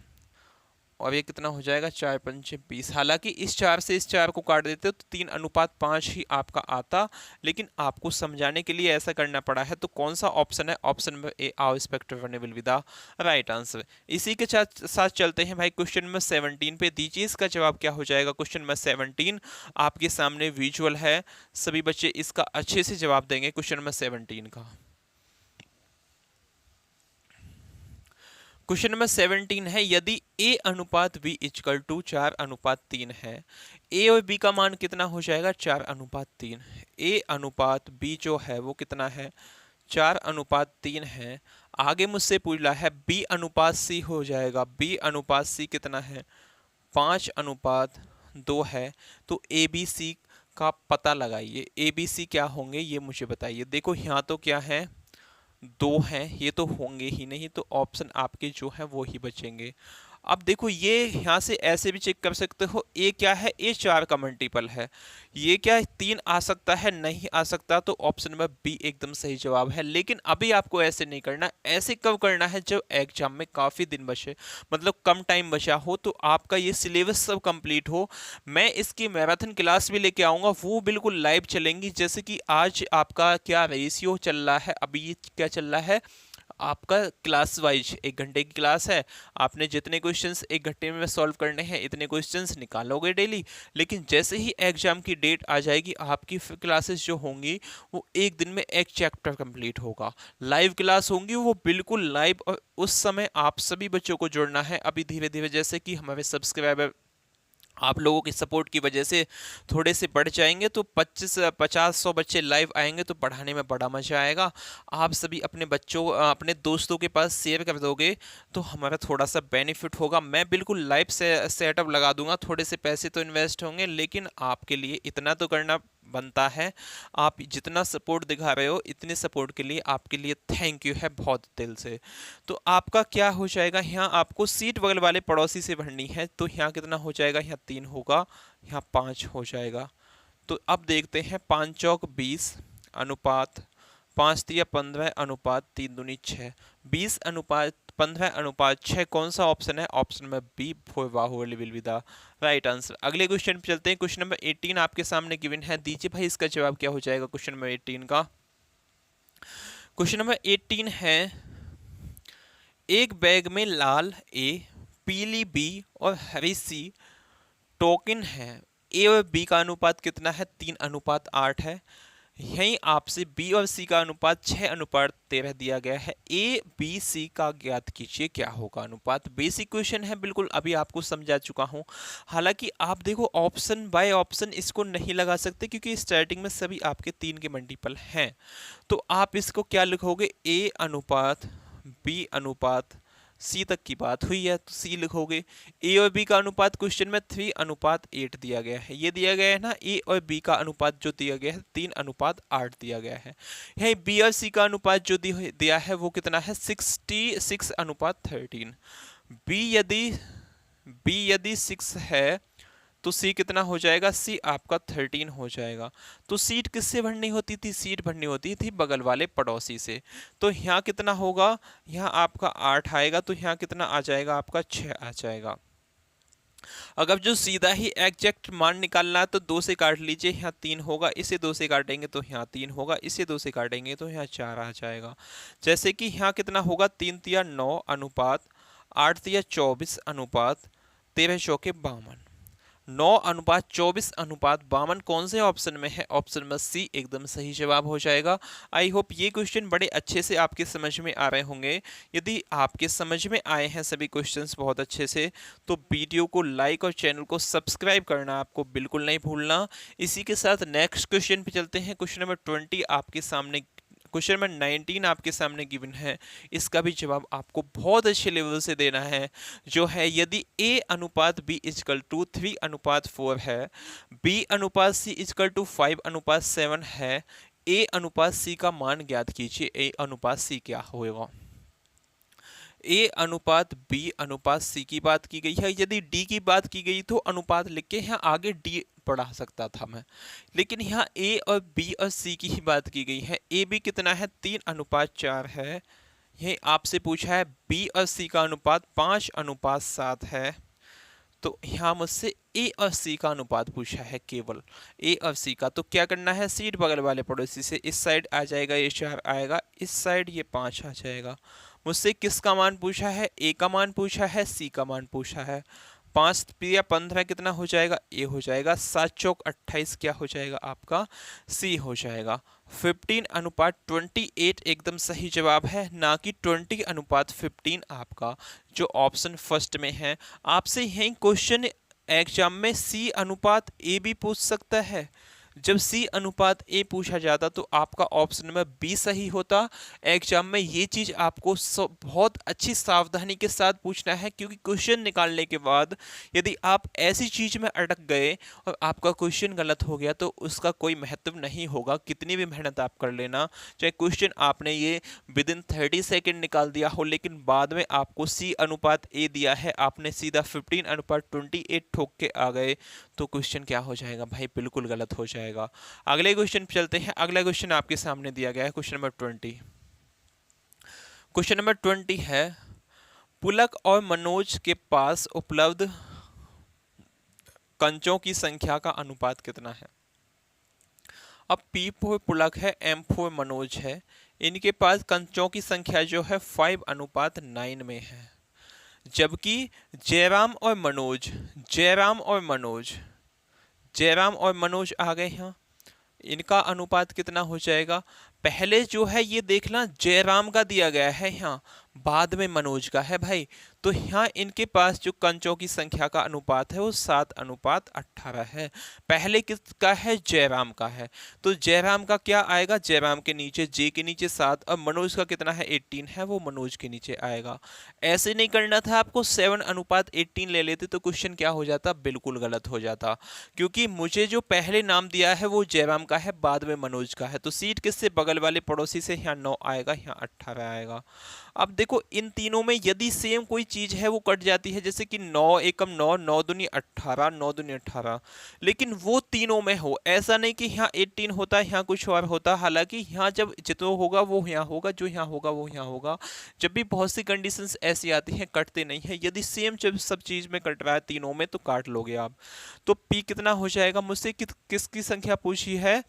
और ये कितना हो जाएगा 4 पंचे 20। हालांकि इस 4 से इस 4 को काट देते तो 3:5 ही आपका आता, लेकिन आपको समझाने के लिए ऐसा करना पड़ा है। तो कौन सा ऑप्शन है, option number A our respective one will be the right answer. इसी के साथ चलते हैं भाई क्वेश्चन नंबर 17 पे। दीजिए इसका जवाब क्या हो जाएगा। क्वेश्चन नंबर 17 आपके सामने विजुअल है, सभी बच्चे इसका अच्छे से जवाब देंगे क्वेश्चन नंबर 17 का। क्वेश्चन नंबर 17 है, यदि a अनुपात b इक्वल टू 4:3 है, a और b का मान कितना हो जाएगा 4:3। a अनुपात b जो है वो कितना है 4:3 है। आगे मुझसे पूछ रहा है b अनुपात c हो जाएगा, b अनुपात c कितना है 5:2 है। तो a b c का पता लगाइए, a b c क्या होंगे ये मुझे बताइए। देखो यहाँ तो क्या है 2 हैं, ये तो होंगे ही नहीं, तो ऑप्शन आपके जो है वो ही बचेंगे। अब देखो ये यहाँ से ऐसे भी चेक कर सकते हो, ए क्या है, ए 4 का मल्टीपल है। ये क्या है 3 आ सकता है, नहीं आ सकता, तो ऑप्शन नंबर बी एकदम सही जवाब है। लेकिन अभी आपको ऐसे नहीं करना, ऐसे कब करना है जब एग्जाम में काफ़ी दिन बचे, मतलब कम टाइम बचा हो, तो आपका ये सिलेबस सब कंप्लीट हो। मैं इसकी मैराथन क्लास भी लेके आऊँगा, वो बिल्कुल लाइव चलेंगी। जैसे कि आज आपका क्या रेशियो चल रहा है, अभी ये क्या चल रहा है आपका क्लास वाइज 1 घंटे की क्लास है, आपने जितने क्वेश्चंस 1 घंटे में सॉल्व करने हैं इतने क्वेश्चंस निकालोगे डेली। लेकिन जैसे ही एग्जाम की डेट आ जाएगी आपकी क्लासेस जो होंगी वो 1 दिन में 1 चैप्टर कंप्लीट होगा। लाइव क्लास होंगी वो बिल्कुल लाइव, और उस समय आप सभी बच्चों को जुड़ना है। अभी धीरे धीरे जैसे कि हमारे सब्सक्राइबर आप लोगों की सपोर्ट की वजह से थोड़े से बढ़ जाएंगे, तो 50-100 बच्चे लाइव आएंगे तो पढ़ाने में बड़ा मजा आएगा। आप सभी अपने बच्चों अपने दोस्तों के पास शेयर कर दोगे तो हमारा थोड़ा सा बेनिफिट होगा। मैं बिल्कुल लाइव से सेटअप लगा दूंगा, थोड़े से पैसे तो इन्वेस्ट होंगे, लेकिन आपके लिए इतना तो करना बनता है। आप जितना सपोर्ट दिखा रहे हो, इतने सपोर्ट के लिए आपके लिए थैंक यू है बहुत दिल से। तो आपका क्या हो जाएगा, यहाँ आपको सीट बगल वाले पड़ोसी से भरनी है, तो यहाँ कितना हो जाएगा, यहाँ 3 होगा, यहाँ 5 हो जाएगा। तो अब देखते हैं, 5 चौक 20 अनुपात 5 तिया 15 अनुपात 3 दूनी 6, 20 अनुपात 15 अनुपात 6 कौन सा ऑप्शन है, option number B Baahubali will be the right answer. अगले क्वेश्चन पे चलते हैं। क्वेश्चन नंबर 18 आपके सामने गिवन है, दीजिए भाई इसका जवाब क्या हो जाएगा क्वेश्चन नंबर 18 का। क्वेश्चन नंबर 18 है, एक बैग में लाल ए, पीली बी और हरी सी टोकन है। ए और बी का अनुपात कितना है, 3 अनुपात 8 है। यहीं आपसे बी और सी का अनुपात 6 अनुपात 13 दिया गया है। ए बी सी का ज्ञात कीजिए क्या होगा अनुपात। बेसिक क्वेश्चन है, बिल्कुल अभी आपको समझा चुका हूं। हालांकि आप देखो ऑप्शन बाय ऑप्शन इसको नहीं लगा सकते, क्योंकि स्टार्टिंग में सभी आपके 3 के मल्टीपल हैं। तो आप इसको क्या लिखोगे, ए अनुपात बी अनुपात सी तक की बात हुई है तो सी लिखोगे। ए और बी का अनुपात क्वेश्चन में 3 अनुपात 8 दिया गया है, ये दिया गया है ना। ए और बी का अनुपात जो दिया गया है 3 अनुपात 8 दिया गया है। यही बी और सी का अनुपात जो दिया है वो कितना है, 66 अनुपात 13। बी यदि 6 है तो सी कितना हो जाएगा, सी आपका 13 हो जाएगा। तो सीट किससे भरनी होती थी, सीट भरनी होती थी बगल वाले पड़ोसी से। तो यहाँ कितना होगा, यहाँ आपका 8 आएगा, तो यहाँ कितना आ जाएगा, आपका 6 आ जाएगा। अगर जो सीधा ही एग्जैक्ट मान निकालना है तो 2 से काट लीजिए, यहाँ 3 होगा, इसे 2 से काटेंगे तो यहाँ 3 होगा, इसे 2 से काटेंगे तो यहाँ 4 आ जाएगा। जैसे कि यहाँ कितना होगा, 3 तिया 9 अनुपात 8 तिया 24 अनुपात 13 चौके 52। 9 अनुपात 24 अनुपात 52 कौन से ऑप्शन में है, ऑप्शन में सी एकदम सही जवाब हो जाएगा। आई होप ये क्वेश्चन बड़े अच्छे से आपके समझ में आ रहे होंगे। यदि आपके समझ में आए हैं सभी क्वेश्चंस बहुत अच्छे से, तो वीडियो को लाइक और चैनल को सब्सक्राइब करना आपको बिल्कुल नहीं भूलना। इसी के साथ नेक्स्ट क्वेश्चन पे चलते हैं। क्वेश्चन नंबर 20 आपके सामने, क्वेश्चन नंबर 19 आपके सामने गिवन है। इसका भी जवाब आपको बहुत अच्छे लेवल से देना है, जो है यदि a अनुपात b इजकल टू 3 अनुपात 4 है, b अनुपात c इजकल टू 5 अनुपात 7 है, a अनुपात c का मान ज्ञात कीजिए। a अनुपात c क्या होगा। ए अनुपात बी अनुपात सी की बात की गई है। यदि डी की बात की गई तो अनुपात लिख के यहाँ आगे डी पढ़ा सकता था मैं, लेकिन यहाँ ए और बी और सी की ही बात की गई है। ए बी कितना है, 3 अनुपात 4 है। यही आपसे पूछा है बी और सी का अनुपात 5 अनुपात 7 है। तो यहाँ मुझसे ए और सी का अनुपात पूछा है, केवल ए और सी का। तो क्या करना है, सीट बगल वाले पड़ोसी से इस साइड आ जाएगा, ये 4 आएगा, इस साइड ये 5 आ जाएगा। मुझसे किसका मान पूछा है, ए का मान पूछा है, सी का मान पूछा है। 5 या 15 कितना हो जाएगा, ए हो जाएगा। 7 चौक 28 क्या हो जाएगा आपका, सी हो जाएगा। 15 अनुपात 28 एकदम सही जवाब है, ना कि 20 अनुपात 15 आपका जो ऑप्शन फर्स्ट में है। आपसे यही क्वेश्चन एग्जाम में सी अनुपात ए भी पूछ सकता है। जब सी अनुपात ए पूछा जाता तो आपका ऑप्शन नंबर बी सही होता। एग्जाम में ये चीज़ आपको बहुत अच्छी सावधानी के साथ पूछना है, क्योंकि क्वेश्चन निकालने के बाद यदि आप ऐसी चीज़ में अटक गए और आपका क्वेश्चन गलत हो गया तो उसका कोई महत्व नहीं होगा, कितनी भी मेहनत आप कर लेना। चाहे क्वेश्चन आपने ये विद इन 30 सेकेंड निकाल दिया हो, लेकिन बाद में आपको सी अनुपात ए दिया है, आपने सीधा 15 अनुपात 28 ठोक के आ गए, तो क्वेश्चन क्या हो जाएगा भाई, बिल्कुल गलत हो जाएगा। अगले क्वेश्चन पे चलते हैं। अगला क्वेश्चन आपके सामने दिया गया है, क्वेश्चन नंबर 20। क्वेश्चन नंबर 20 है, पुलक और मनोज के पास उपलब्ध कंचों की संख्या का अनुपात कितना है। अब P4 पुलक है, M4 मनोज है, इनके पास कंचों की संख्या जो है 5 अनुपात 9 में है। जबकि जयराम और मनोज आ गए हैं, इनका अनुपात कितना हो जाएगा, पहले जो है ये देखना जयराम का दिया गया है यहाँ, बाद में मनोज का है भाई। तो यहाँ इनके पास जो कंचों की संख्या का अनुपात है वो 7:18 है। पहले किसका है? जयराम का है। तो जयराम का क्या आएगा? जयराम के नीचे जे के नीचे 7, और मनोज का कितना है? 18 है, वो मनोज के नीचे आएगा। ऐसे नहीं करना था आपको, 7:18 ले लेते तो क्वेश्चन क्या हो जाता? बिल्कुल गलत हो जाता, क्योंकि मुझे जो पहले नाम दिया है वो जयराम का है, बाद में मनोज का है। तो सीट किससे? बगल वाले पड़ोसी से। यहाँ 9 आएगा, यहाँ 18 आएगा। अब देखो इन तीनों में यदि सेम कोई चीज है वो कट जाती है, जैसे कि 9 एकम 9, 9 दूनी 18, 9 दूनी 18, लेकिन वो तीनों में हो। ऐसा नहीं कि यहाँ 18 होता है यहाँ कुछ और होता, हालांकि यहाँ जब जितना होगा वो यहाँ होगा, जो यहाँ होगा वो यहाँ होगा। जब भी बहुत सी कंडीशंस ऐसी आती हैं कटते नहीं है। यदि सेम जब सब चीज में कट रहा है तीनों में तो काट लोगे आप। तो पी कितना हो जाएगा? मुझसे किसकी संख्या पूछी है?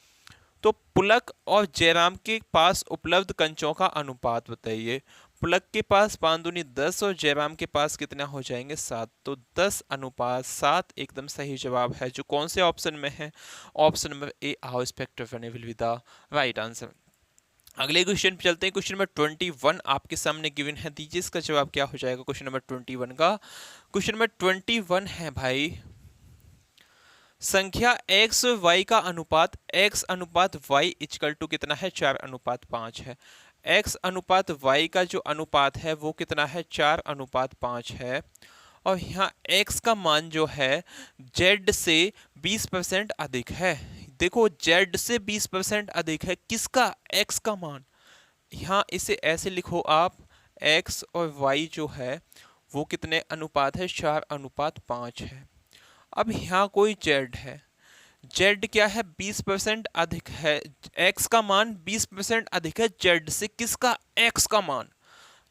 तो पुलक और जयराम के पास उपलब्ध कंचों का अनुपात बताइए। पुलक के पास 5 दूनी 10 और जयराम के पास कितना हो जाएंगे? 7। तो 10:7 एकदम सही जवाब है, जो कौन से ऑप्शन में है? Option number A, how spectrum will be the right answer. अगले क्वेश्चन पे चलते हैं। क्वेश्चन नंबर 21 आपके सामने गिवन है, दीजिए इसका जवाब क्या हो जाएगा क्वेश्चन नंबर 21 का। क्वेश्चन नंबर 21 है भाई, संख्या x और y का अनुपात x/y इक्वल टू कितना है? 4:5 है। x अनुपात y का जो अनुपात है वो कितना है? 4:5 है। और यहाँ x का मान जो है z से 20% अधिक है। देखो z से 20% अधिक है किसका? x का मान। यहाँ इसे ऐसे लिखो आप, x और y जो है वो कितने अनुपात है? 4:5 है। अब यहाँ कोई z है, z क्या है? 20% अधिक है। x का मान 20% अधिक है z से, किसका? x का मान।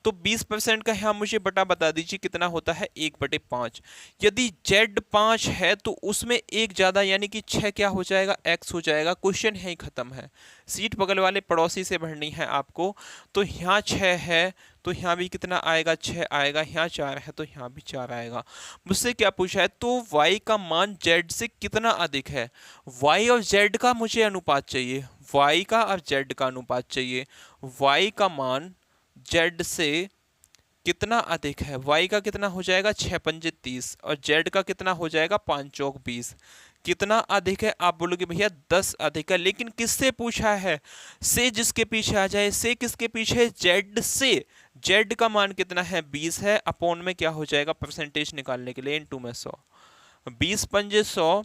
तो 20% का यहाँ मुझे बता दीजिए कितना होता है? 1/5। यदि z 5 है तो उसमें एक ज्यादा यानी कि 6 क्या हो जाएगा? x हो जाएगा। क्वेश्चन है ही खत्म है। सीट बगल वाले पड़ोसी से भरनी है आपको। तो यहाँ 6 है तो यहाँ भी कितना आएगा? 6 आएगा। यहाँ 4 है तो यहाँ भी 4 आएगा। मुझसे क्या पूछा है? तो y का मान z से कितना अधिक है? y और z का मुझे अनुपात चाहिए, y का और z का अनुपात चाहिए। y का मान z से कितना अधिक है? y का कितना हो जाएगा? 6×5 = 30 और z का कितना हो जाएगा? 5×4 = 20। कितना अधिक है? आप बोलोगे भैया 10 अधिक है, लेकिन किससे पूछा है? से जिसके पीछे आ जाए। से किसके पीछे? z से। z का मान कितना है? 20 है। अपॉन में क्या हो जाएगा? परसेंटेज निकालने के लिए इनटू में 100। 20×5 = 100,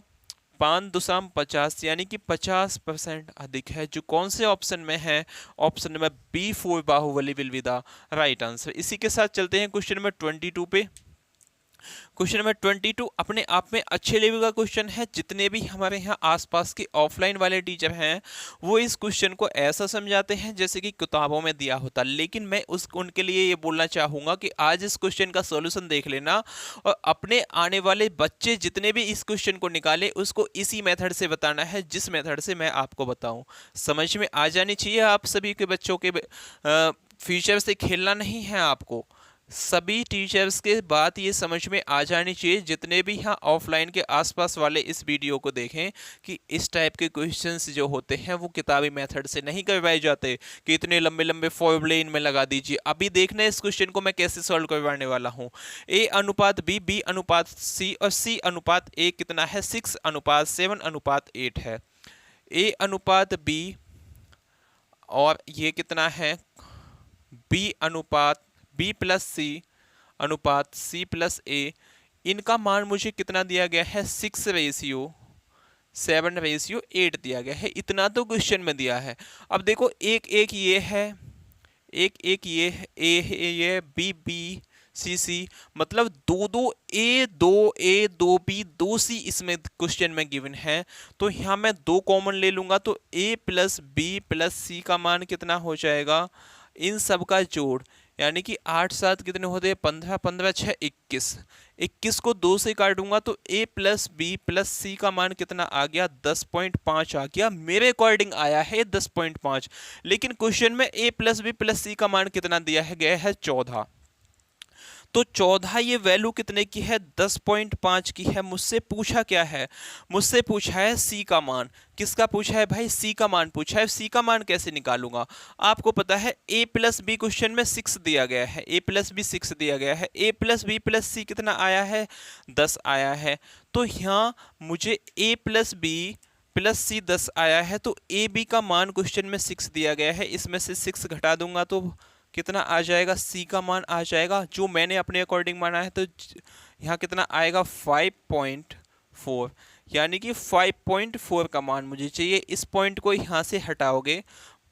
5×2 = 50, यानी कि 50% अधिक है, जो कौन से ऑप्शन में है? Option number B, 4 Baahubali will be the right answer. इसी के साथ चलते हैं क्वेश्चन नंबर 22 पे। क्वेश्चन नंबर 22 अपने आप में अच्छे लेवल का क्वेश्चन है। जितने भी हमारे यहाँ आसपास के ऑफलाइन वाले टीचर हैं वो इस क्वेश्चन को ऐसा समझाते हैं जैसे कि किताबों में दिया होता, लेकिन मैं उनके लिए ये बोलना चाहूँगा कि आज इस क्वेश्चन का सॉल्यूशन देख लेना और अपने आने वाले बच्चे जितने भी इस क्वेश्चन को निकाले उसको इसी मेथड से बताना है जिस मेथड से मैं आपको बताऊँ। समझ में आ जानी चाहिए आप सभी के बच्चों के। फ्यूचर से खेलना नहीं है आपको। सभी टीचर्स के बात ये समझ में आ जानी चाहिए, जितने भी यहाँ ऑफलाइन के आसपास वाले इस वीडियो को देखें, कि इस टाइप के क्वेश्चंस जो होते हैं वो किताबी मेथड से नहीं करवाए जाते कि इतने लंबे लंबे फॉर्मूले इनमें लगा दीजिए। अभी देखना है इस क्वेश्चन को मैं कैसे सॉल्व करवाने वाला हूँ। A/B, B/C और C/A कितना है? 6:7:8 है। A/B और ये कितना है? B+C/C+A। इनका मान मुझे कितना दिया गया है? 6:7:8 दिया गया है। इतना तो क्वेश्चन में दिया है। अब देखो एक एक ये है, एक एक ये है, ए है, ये B C मतलब 2 A 2 B 2 C इसमें क्वेश्चन में गिवन है। तो यहाँ मैं 2 कॉमन ले लूंगा तो A+B+C का मान कितना हो जाएगा? इन सब का जोड़, यानी कि 8×7 कितने होते हैं? 15, 15×6 21। 21 को 2 से काटूंगा तो A+B+C का मान कितना आ गया? 10.5 आ गया। मेरे अकॉर्डिंग आया है 10.5, लेकिन क्वेश्चन में A+B+C का मान कितना दिया है गया है? 14। तो 14 ये वैल्यू कितने की है, 10.5 की है। मुझसे पूछा क्या है, मुझसे पूछा है सी का मान। किसका पूछा है भाई, सी का मान पूछा है। सी का मान कैसे निकालूंगा, आपको पता है a प्लस बी क्वेश्चन में 6 दिया गया है, a प्लस बी 6 दिया गया है, a प्लस बी प्लस सी कितना आया है, 10 आया है। तो यहाँ मुझे a प्लस बी प्लस सी 10 आया है, तो ए बी का मान क्वेश्चन में 6 दिया गया है, इसमें से 6 घटा दूंगा तो कितना आ जाएगा, सी का मान आ जाएगा जो मैंने अपने अकॉर्डिंग माना है। तो यहाँ कितना आएगा 5.4, यानी कि 5.4 का मान मुझे चाहिए। इस पॉइंट को यहाँ से हटाओगे,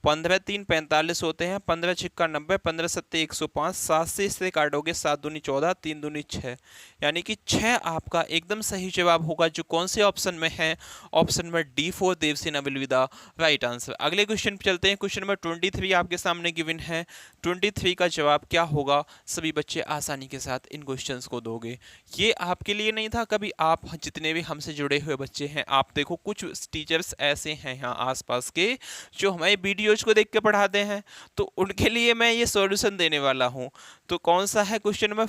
15 3 45 होते हैं, 15 छिक्का 90, 15 सत्ते 105, 7 से इससे काटोगे 7 दूनी 14, 3 दूनी 6, यानी कि 6 आपका एकदम सही जवाब होगा, जो कौन से ऑप्शन में है, option number D four Devasena will be the right answer. अगले क्वेश्चन पे चलते हैं। क्वेश्चन नंबर 23 आपके सामने गिवन है। 23 का जवाब क्या होगा, सभी बच्चे आसानी के साथ इन क्वेश्चंस को दोगे। ये आपके लिए नहीं था, कभी आप जितने भी हमसे जुड़े हुए बच्चे हैं, आप देखो कुछ टीचर्स ऐसे हैं यहाँ आसपास के जो हमारे वीडियोज को देख के पढ़ाते हैं, तो उनके लिए मैं ये सॉल्यूशन देने वाला हूँ। तो कौन सा है क्वेश्चन नंबर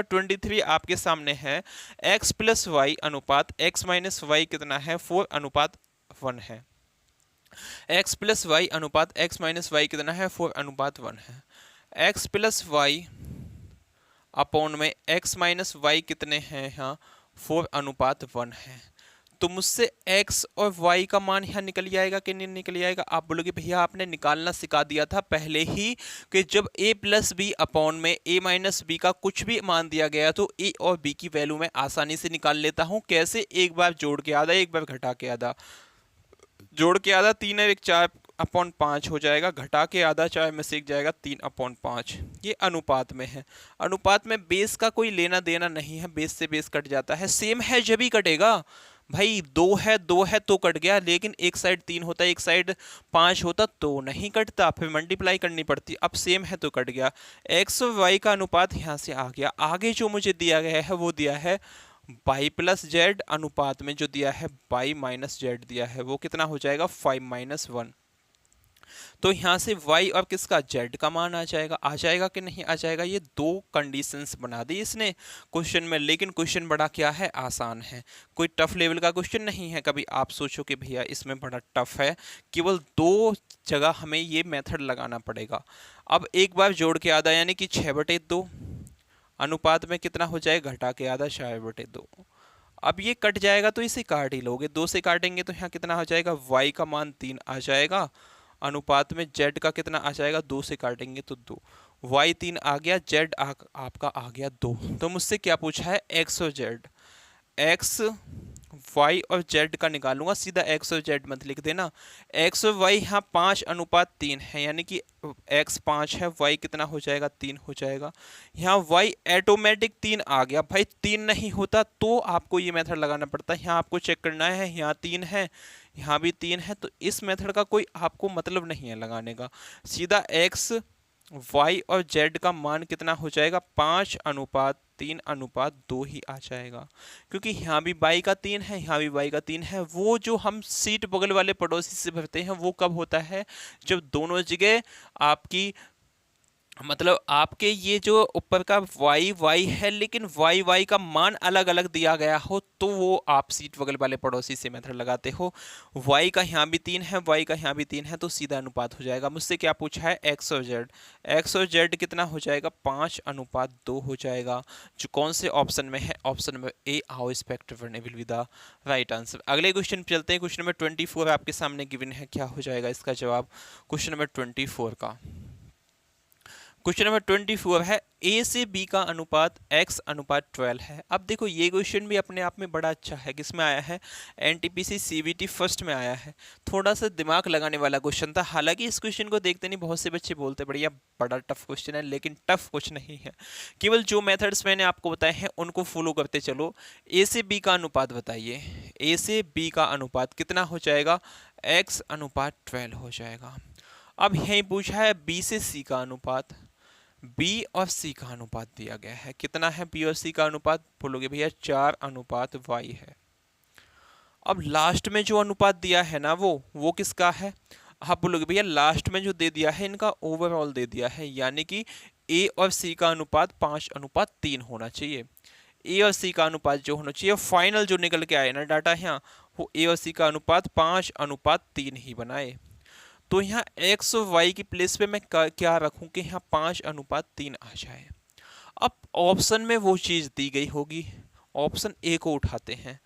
23 आपके सामने है। x प्लस वाई अनुपात x माइनस वाई कितना है, 4:1 है। x प्लस वाई अनुपात x माइनस वाई कितना है, 4:1 है। x प्लस वाई अपॉन में x माइनस वाई कितने हैं, यहाँ 4:1 है। तो मुझसे x और y का मान यहाँ निकल जाएगा कि नहीं निकल जाएगा। आप बोलोगे भैया आपने निकालना सिखा दिया था पहले ही कि जब a प्लस बी अपॉन में a माइनस बी का कुछ भी मान दिया गया तो a और b की वैल्यू मैं आसानी से निकाल लेता हूँ। कैसे, एक बार जोड़ के आधा, एक बार घटा के आधा। जोड़ के आधा 3 और 1 4/5 हो जाएगा, घटा के आधा 4 में से 1 जाएगा 3/5। ये अनुपात में है। अनुपात में बेस का कोई लेना देना नहीं है, बेस से बेस कट जाता है। सेम है जब ही कटेगा भाई, 2 है तो कट गया, लेकिन एक साइड 3 होता, एक साइड 5 होता तो नहीं कटता, फिर मल्टीप्लाई करनी पड़ती। अब सेम है तो कट गया। एक्स और वाई का अनुपात यहाँ से आ गया। आगे जो मुझे दिया गया है वो दिया है बाई प्लस जेड अनुपात में जो दिया है बाई माइनस जेड दिया है, वो कितना हो जाएगा 5-1। तो यहाँ से y और किसका z का मान आ जाएगा कि नहीं आ जाएगा। ये दो कंडीशंस बना दी इसने क्वेश्चन में, लेकिन क्वेश्चन बड़ा क्या है, आसान है, कोई टफ लेवल का क्वेश्चन नहीं है। कभी आप सोचो कि भैया इसमें बड़ा टफ है, केवल 2 जगह हमें ये मेथड लगाना पड़ेगा। अब एक बार जोड़ के आधा यानी कि 6/2 अनुपात में कितना हो जाएगा, घटा के आधा 4/2। अब ये कट जाएगा तो इसे काट ही लोगे, 2 से काटेंगे तो यहाँ कितना हो जाएगा, y का मान 3 आ जाएगा, अनुपात में z का कितना आ जाएगा, 2 से काटेंगे तो 2, y 3 आ गया, z आपका आ गया 2। तो मुझसे क्या पूछा है, x और z, x y और z का निकालूंगा, सीधा x और z मत लिख देना। x और y यहाँ 5:3 है, यानी कि x 5 है, y कितना हो जाएगा, 3 हो जाएगा। यहाँ y ऑटोमेटिक 3 आ गया। भाई 3 नहीं होता तो आपको ये मेथड लगाना पड़ता है। यहाँ आपको चेक करना है, यहाँ 3 है, यहाँ भी 3 है, तो इस मेथड का कोई आपको मतलब नहीं है लगाने का। सीधा x y और z का मान कितना हो जाएगा, 5:3:2 ही आ जाएगा, क्योंकि यहाँ भी y का 3 है, यहाँ भी y का 3 है। वो जो हम सीट बगल वाले पड़ोसी से भरते हैं वो कब होता है, जब दोनों जगह आपकी मतलब आपके ये जो ऊपर का y है, लेकिन y का मान अलग अलग दिया गया हो, तो वो आप सीट बगल वाले पड़ोसी से मेथड लगाते हो। y का यहाँ भी 3 है, y का यहाँ भी 3 है, तो सीधा अनुपात हो जाएगा। मुझसे क्या पूछा है, x और z कितना हो जाएगा, 5:2 हो जाएगा, जो कौन से ऑप्शन में है, option number A, how respective will be the right answer. अगले क्वेश्चन पे चलते हैं। क्वेश्चन नंबर 24 आपके सामने गिवन है, क्या हो जाएगा इसका जवाब क्वेश्चन नंबर 24 का। क्वेश्चन नंबर 24 है, a से b का अनुपात x:12 है। अब देखो ये क्वेश्चन भी अपने आप में बड़ा अच्छा है। किसमें आया है, एनटीपीसी सीबीटी फर्स्ट में आया है। थोड़ा सा दिमाग लगाने वाला क्वेश्चन था। हालांकि इस क्वेश्चन को देखते नहीं बहुत से बच्चे बोलते बढ़िया बड़ा टफ क्वेश्चन है, लेकिन टफ कुछ नहीं है। केवल जो मेथड्स मैंने आपको बताए हैं उनको फॉलो करते चलो। a से b का अनुपात बताइए, a से b का अनुपात कितना हो जाएगा, x:12 हो जाएगा। अब यही पूछा है b से c का अनुपात, b और c का अनुपात दिया गया है। कितना है b और c का अनुपात, बोलोगे भैया 4:y है। अब लास्ट में जो अनुपात दिया है ना वो किसका है, आप बोलोगे भैया लास्ट में जो दे दिया है इनका ओवरऑल दे दिया है, यानी कि ए और सी का अनुपात 5:3 होना चाहिए। ए और सी का अनुपात जो होना चाहिए, फाइनल जो निकल के आए ना डाटा यहाँ, वो ए और सी का अनुपात 5:3 ही बनाए। तो यहाँ एक्स और वाई की प्लेस पे मैं क्या रखूं कि यहाँ 5:3 आ जाए। अब ऑप्शन में वो चीज़ दी गई होगी, ऑप्शन ए को उठाते हैं।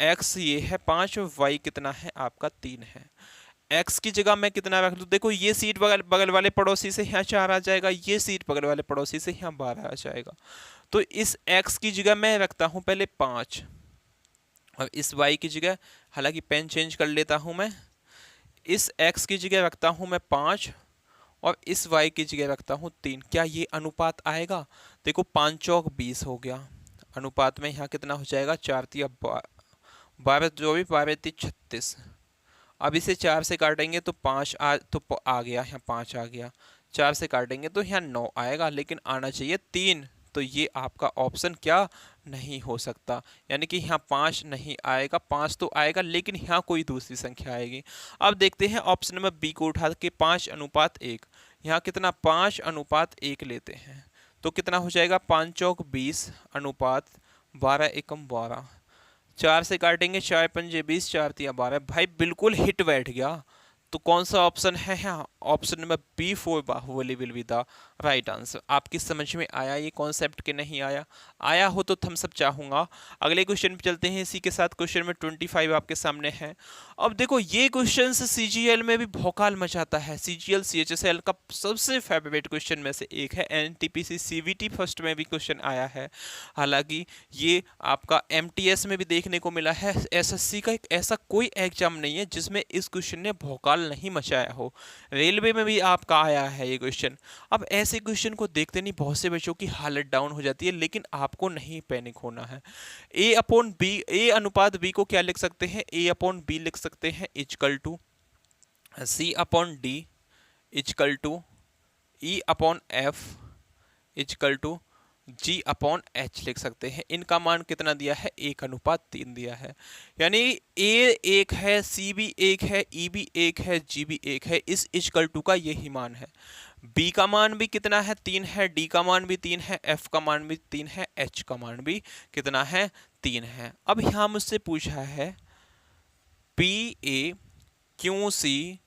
एक्स ये है 5 और वाई कितना है आपका 3 है। एक्स की जगह मैं कितना रख दूं, देखो ये सीट बगल बगल वाले पड़ोसी से यहाँ 4 आ जाएगा, ये सीट बगल वाले पड़ोसी से यहाँ 12 आ जाएगा। तो इस एक्स की जगह मैं रखता हूँ पहले 5, और इस वाई की जगह, हालांकि पेन चेंज कर लेता हूँ मैं, इस x की जगह रखता हूँ मैं 5 और इस y की जगह रखता हूँ 3। क्या ये अनुपात आएगा? देखो 5 चौक 20 हो गया, अनुपात में यहाँ कितना हो जाएगा, 4 तिया 12 24 12 3 36। अब इसे 4 से काटेंगे तो 5 आ गया, यहाँ 5 आ गया। 4 से काटेंगे तो यहाँ 9 आएगा, लेकिन आना चाहिए 3। तो ये आपका ऑप्शन क्या नहीं हो सकता, यानी कि यहाँ 5 नहीं आएगा। 5 तो आएगा लेकिन यहाँ कोई दूसरी संख्या आएगी। अब देखते हैं ऑप्शन नंबर बी को उठा के 5:1। यहाँ कितना 5:1 लेते हैं तो कितना हो जाएगा, 5 चौक 20 अनुपात 12 एकम 12। 4 से काटेंगे, 4 पंजे 20 4 तिया 12। भाई बिल्कुल हिट बैठ गया। तो कौन सा ऑप्शन है यहाँ, option number B for Baahubali will be the right answer. आपकी समझ में आया ये कॉन्सेप्ट के नहीं आया? आया हो तो थम्स अप चाहूंगा। अगले क्वेश्चन पे चलते हैं, इसी के साथ क्वेश्चन नंबर 25 आपके सामने है। अब देखो ये क्वेश्चन सीजीएल में भी भौकाल मचाता है। सीजीएल सीएचएसएल का सबसे फेवरेट क्वेश्चन में से एक है। एनटीपीसी सीवीटी फर्स्ट में भी क्वेश्चन आया है, हालांकि ये आपका एमटीएस में भी देखने को मिला है। एसएससी का एक ऐसा कोई एग्जाम नहीं है जिसमें इस क्वेश्चन ने भौकाल नहीं मचाया हो। रेलवे में भी आपका आया है ये क्वेश्चन। अब ऐसे क्वेश्चन को देखते नहीं बहुत से बच्चों की हालत डाउन हो जाती है, लेकिन आपको नहीं पैनिक होना है। ए अपॉन बी, ए अनुपात बी को क्या लिख सकते हैं, ए अपॉन बी लिख सकते हैं equal to C upon D equal to E upon F equal to G upon H लिख सकते हैं। इनका मान कितना दिया है, 1:3 दिया है। यानी ए 1 है, सी भी 1 है, ई भी 1 है, जी भी 1 है। इस इक्वल टू का यही मान है। बी का मान भी कितना है, 3 है। डी का मान भी 3 है। एफ का मान भी 3 है। एच का मान भी कितना है, 3 है। अब यहाँ मुझसे पूछा है P A Q C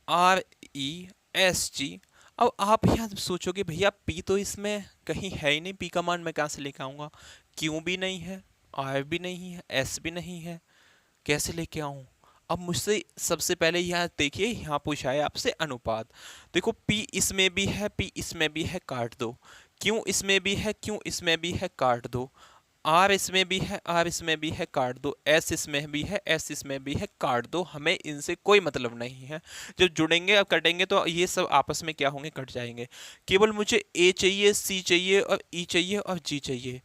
R E S G. अब आप यहाँ सोचोगे भैया पी तो इसमें कहीं है ही नहीं, पी का मान मैं कहाँ से लेके आऊँगा, क्यू भी नहीं है, आर भी नहीं है, एस भी नहीं है, कैसे लेके आऊँ? अब मुझसे सबसे पहले यहाँ देखिए, यहाँ पूछा है आपसे अनुपात। देखो पी इसमें भी है, पी इसमें भी है, काट दो। क्यू इसमें भी है, क्यू इसमें भी है, काट दो। आर इसमें भी है, आर इसमें भी है, काट दो। एस इसमें भी है, एस इसमें भी है, काट दो। हमें इनसे कोई मतलब नहीं है। जब जुड़ेंगे अब कटेंगे तो ये सब आपस में क्या होंगे, कट जाएंगे। केवल मुझे ए चाहिए, सी चाहिए और ई चाहिए और जी चाहिए।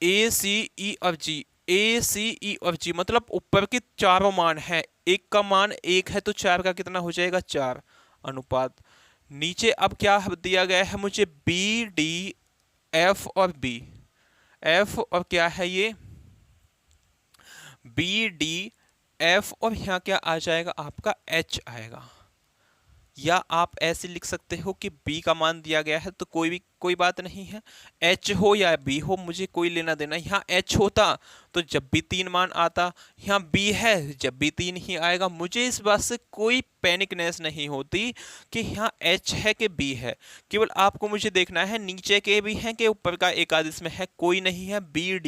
ए सी ई और जी, ए सी ई और जी मतलब ऊपर के चारों मान हैं। एक का मान 1 है तो 4 का कितना हो जाएगा, 4 अनुपात। नीचे अब क्या दिया गया है मुझे, बी डी एफ और बी, एफ और क्या है ये बी डी एफ, और यहाँ क्या आ जाएगा आपका एच आएगा। या आप ऐसे लिख सकते हो कि b का मान दिया गया है तो कोई बात नहीं है, h हो या b हो मुझे कोई लेना देना। यहाँ h होता तो जब भी 3 मान आता, यहाँ b है जब भी 3 ही आएगा। मुझे इस बात से कोई पैनिकनेस नहीं होती कि यहाँ h है कि b है। केवल आपको मुझे देखना है नीचे के भी हैं कि ऊपर का एक आध इसमें है, कोई नहीं है। बी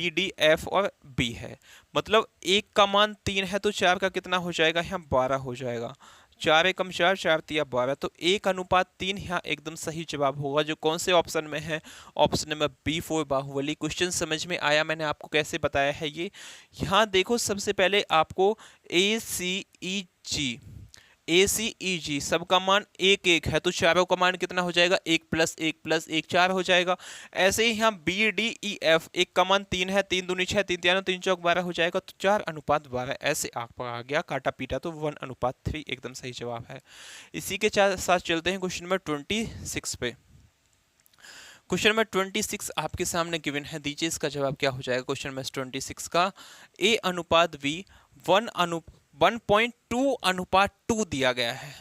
डी एफ और बी है, मतलब 1 का मान 3 है तो 4 का कितना हो जाएगा, यहाँ 12 हो जाएगा। 4 एकम 4 4 तिया 12, तो 1:3 यहाँ एकदम सही जवाब होगा, जो कौन से ऑप्शन में है, option number B for Baahubali. Question समझ में आया मैंने आपको कैसे बताया है ये? यहाँ देखो सबसे पहले आपको ए सी ई जी, ए सी ई जी सबका मान 1 1 है तो चारों का मान कितना हो जाएगा, 1 + 1 + 1 4 हो जाएगा। ऐसे ही यहाँ बी डी ई एफ, एक का मान 3 है, 3 दूनी 6 3 3 3 चौक 12 हो जाएगा, तो 4:12 ऐसे आपका आ गया, काटा पीटा तो 1:3 एकदम सही जवाब है। इसी के साथ चलते हैं क्वेश्चन नंबर 26 पे। क्वेश्चन नंबर 26 आपके सामने गिवन है, दीजिए इसका जवाब क्या हो जाएगा। क्वेश्चन नंबर 26 का ए अनुपात बी 1:2 दिया गया है।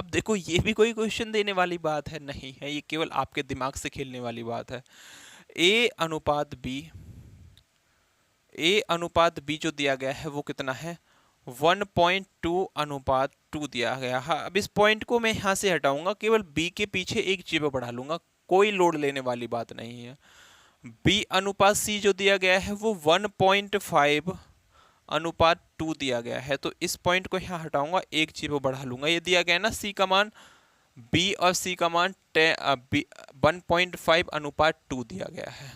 अब देखो ये भी कोई क्वेश्चन देने वाली बात है नहीं है, ये केवल आपके दिमाग से खेलने वाली बात है। ए अनुपात बी, ए अनुपात बी जो दिया गया है वो कितना है 1.2 अनुपात 2 दिया गया है। अब इस पॉइंट को मैं यहाँ से हटाऊंगा, केवल बी के पीछे एक जीरो बढ़ा लूंगा, कोई लोड लेने वाली बात नहीं है। बी अनुपात सी जो दिया गया है वो 1.5 अनुपात 2 दिया गया है, तो इस पॉइंट को यहाँ हटाऊंगा, एक जीरो बढ़ा लूंगा। ये दिया गया है ना सी का मान, बी और सी का मान 1.5 अनुपात 2 दिया गया है,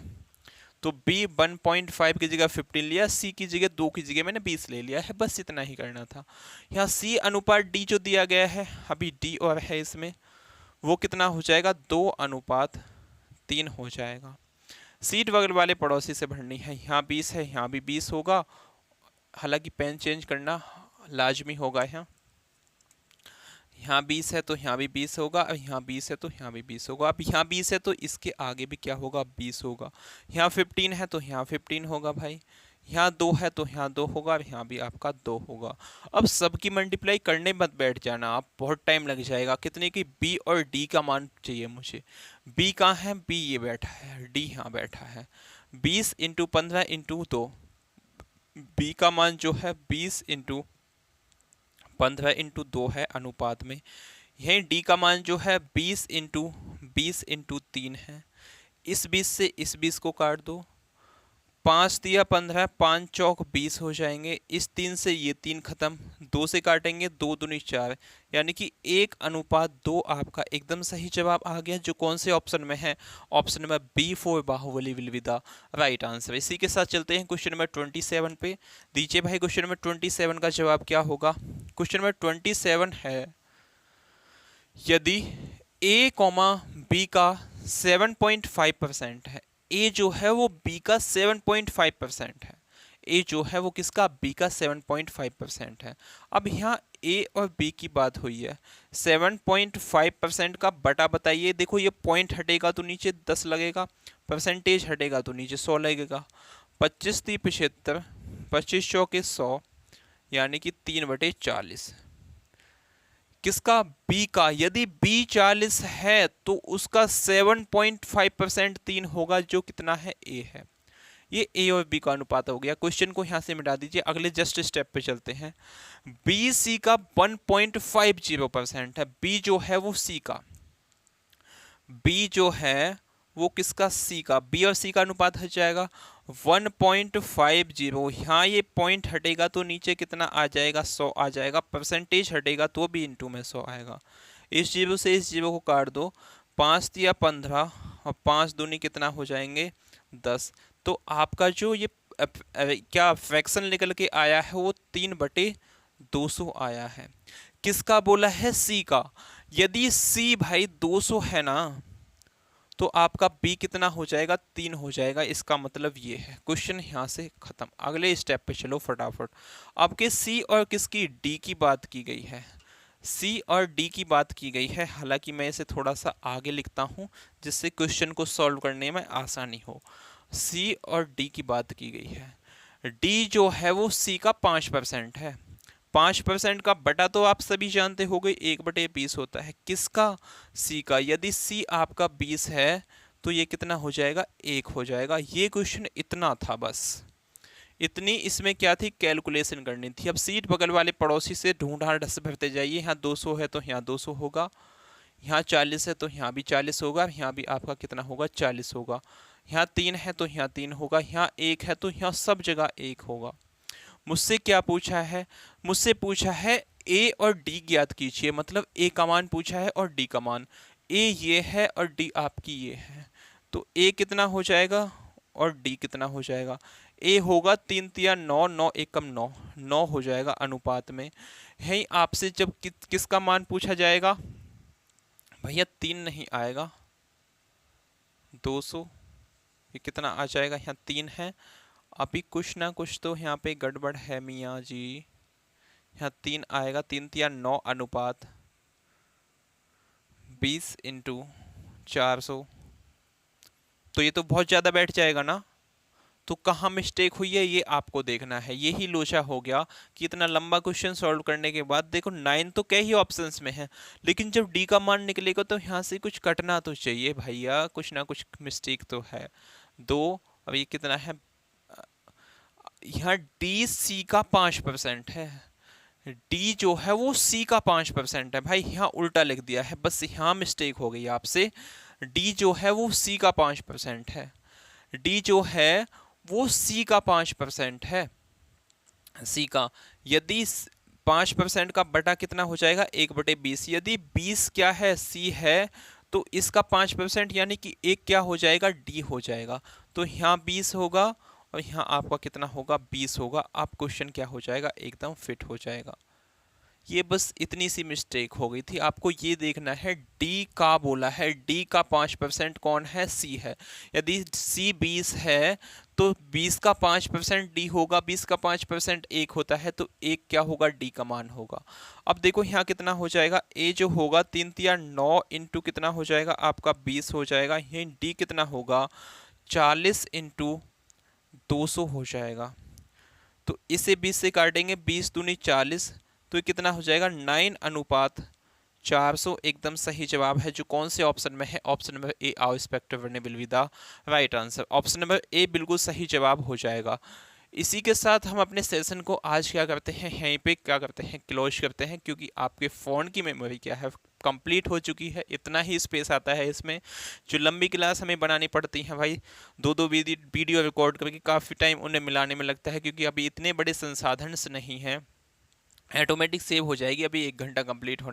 तो बी 1.5 की जगह 15 लिया, सी की जगह 2 की जगह मैंने 20 ले लिया है, बस इतना ही करना था। यहाँ सी अनुपात डी जो दिया गया है, अभी डी और है इसमें, वो कितना हो जाएगा 2 अनुपात 3 हो जाएगा। सीट बगल वाले पड़ोसी से भरनी है, यहाँ 20 है, यहाँ भी 20 होगा, हालांकि पेन चेंज करना लाजमी होगा। यहाँ 20 है तो यहाँ भी 20 होगा, अब यहाँ 20 है तो यहाँ भी 20 होगा, अब यहाँ 20 है तो इसके आगे भी क्या होगा 20 होगा। यहाँ 15 है तो यहाँ 15 होगा भाई, यहाँ 2 है तो यहाँ 2 होगा, और यहाँ भी आपका 2 होगा। अब सबकी मल्टीप्लाई करने मत बैठ जाना आप, बहुत टाइम लग जाएगा। कितने की, बी और डी का मान चाहिए मुझे। बी कहाँ है, बी ये बैठा है, डी यहाँ बैठा है। 20 इंटू 15 इंटू 2, बी का मान जो है 20 इंटू 15 इंटू 2 है अनुपात में। यहीं डी का मान जो है 20 इंटू 3 है। इस 20 से इस 20 को काट दो, 5 दिया 15, 5 चौक 20 हो जाएंगे। इस 3 से ये 3 खत्म, 2 से काटेंगे, 2 दूनी 4, यानी कि 1 अनुपात 2 आपका एकदम सही जवाब आ गया, जो कौन से ऑप्शन में है, option number B for Baahubali will be the right answer. इसी के साथ चलते हैं क्वेश्चन नंबर 27 पे। दीजिए भाई क्वेश्चन नंबर 27 का जवाब क्या होगा। क्वेश्चन नंबर 27 है, यदि ए कॉमा बी का 7.5% है, ए जो है वो बी का 7.5% है, ए जो है वो किसका, बी का 7.5% है। अब यहाँ ए और बी की बात हुई है, 7.5% का बटा बताइए। देखो ये पॉइंट हटेगा तो नीचे 10 लगेगा, परसेंटेज हटेगा तो नीचे 100 लगेगा। 25 × 75, 25 चौके 100, यानी कि 3/40 किसका, बी का। यदि बी 40 है तो उसका 7.5% 3 होगा, जो कितना है, ए है। ये ए और बी का अनुपात हो गया। क्वेश्चन को यहां से मिटा दीजिए, अगले जस्ट स्टेप पे चलते हैं। बी सी का 1.50% है, बी जो है वो सी का, बी जो है वो किसका, सी का। बी और सी का अनुपात हट जाएगा 1.50। यहाँ ये पॉइंट हटेगा तो नीचे कितना आ जाएगा, 100 आ जाएगा। परसेंटेज हटेगा तो भी इंटू में 100 आएगा। इस जीरो से इस जीरो को काट दो, 5 दिया 15, और 5 दूनी कितना हो जाएंगे 10। तो आपका जो ये क्या फ्रैक्शन निकल के आया है वो 3/200 आया है। किसका बोला है, सी का। यदि सी भाई 200 है ना, तो आपका बी कितना हो जाएगा, 3 हो जाएगा। इसका मतलब ये है। क्वेश्चन यहाँ से खत्म। अगले स्टेप पे चलो फटाफट। आपके सी और किसकी, डी की बात की गई है, सी और डी की बात की गई है। हालांकि मैं इसे थोड़ा सा आगे लिखता हूँ जिससे क्वेश्चन को सॉल्व करने में आसानी हो। सी और डी की बात की गई है। डी जो है वो सी का 5% है। 5% का बटा तो आप सभी जानते हो गए, 1/20 होता है। किसका, सी का। यदि सी आपका 20 है तो ये कितना हो जाएगा, 1 हो जाएगा। ये क्वेश्चन इतना था, बस इतनी इसमें क्या थी, कैलकुलेशन करनी थी। अब सीट बगल वाले पड़ोसी से ढूंढा ढस भरते जाइए। यहाँ 200 है तो यहाँ 200 होगा, यहाँ 40 है तो यहाँ भी 40 होगा, यहाँ भी आपका कितना होगा, 40 होगा। यहाँ 3 है तो यहाँ 3 होगा, यहाँ 1 है तो यहाँ सब जगह 1 होगा। मुझसे क्या पूछा है, मुझसे पूछा है ए और डी ज्ञात कीजिए, मतलब ए का मान पूछा है और डी का मान। ए ये है और डी आपकी ये है, तो ए कितना हो जाएगा और डी कितना हो जाएगा। ए होगा 3 तिया 9, 9 एकम 9, 9 हो जाएगा अनुपात में। है आपसे जब किसका मान पूछा जाएगा, भैया 3 नहीं आएगा, 200। ये कितना आ जाएगा, यहाँ 3 है। अभी कुछ ना कुछ तो यहाँ पे गड़बड़ है मियाँ जी। यहाँ 3 आएगा, 3 तिया 9 अनुपात 20 × 400, तो ये तो बहुत ज़्यादा बैठ जाएगा ना। तो कहाँ मिस्टेक हुई है ये आपको देखना है। यही लोचा हो गया कि इतना लंबा क्वेश्चन सॉल्व करने के बाद देखो 9 तो कई ही ऑप्शंस में है, लेकिन जब डी का मान निकलेगा तो यहाँ से कुछ कटना तो चाहिए भैया, कुछ ना कुछ मिस्टेक तो है। दो, अब ये कितना है, यहाँ डी सी का 5% है, डी जो है वो सी का 5% है भाई, यहाँ उल्टा लिख दिया है, बस यहाँ मिस्टेक हो गई आपसे। डी जो है वो सी का 5% है, डी जो है वो सी का 5% है, सी का। यदि 5% का बटा कितना हो जाएगा, 1/20, यदि 20 क्या है, सी है, तो इसका 5% यानी कि एक क्या हो जाएगा, डी हो जाएगा। तो यहाँ 20 होगा और यहाँ आपका कितना होगा, 20 होगा। आप क्वेश्चन क्या हो जाएगा, एकदम फिट हो जाएगा। ये बस इतनी सी मिस्टेक हो गई थी। आपको ये देखना है डी का बोला है, डी का 5% कौन है, सी है। यदि सी 20 है तो 20 का 5% डी होगा, 20 का 5% 1 होता है, तो 1 क्या होगा, डी का मान होगा। अब देखो यहाँ कितना हो जाएगा, ए जो होगा 3 तिया 9 इंटू कितना हो जाएगा आपका 20 हो जाएगा। यही डी कितना होगा, 40 इंटू 200 हो जाएगा। तो इसे 20 से काटेंगे, 20 दूनी 40, तो ये कितना हो जाएगा, 9:400 एकदम सही जवाब है। जो कौन से ऑप्शन में है, option number A, our respective will be the right answer. Option number A बिल्कुल सही जवाब हो जाएगा। इसी के साथ हम अपने सेशन को आज क्या करते हैं, यहीं पे क्या करते हैं, क्लोज करते हैं, क्योंकि आपके फ़ोन की मेमोरी क्या है, कंप्लीट हो चुकी है। इतना ही स्पेस आता है इसमें। जो लंबी क्लास हमें बनानी पड़ती है भाई, दो वीडियो रिकॉर्ड करके काफ़ी टाइम उन्हें मिलाने में लगता है, क्योंकि अभी इतने बड़े संसाधन नहीं हैं। ऑटोमेटिक सेव हो जाएगी अभी 1 घंटा कंप्लीट होने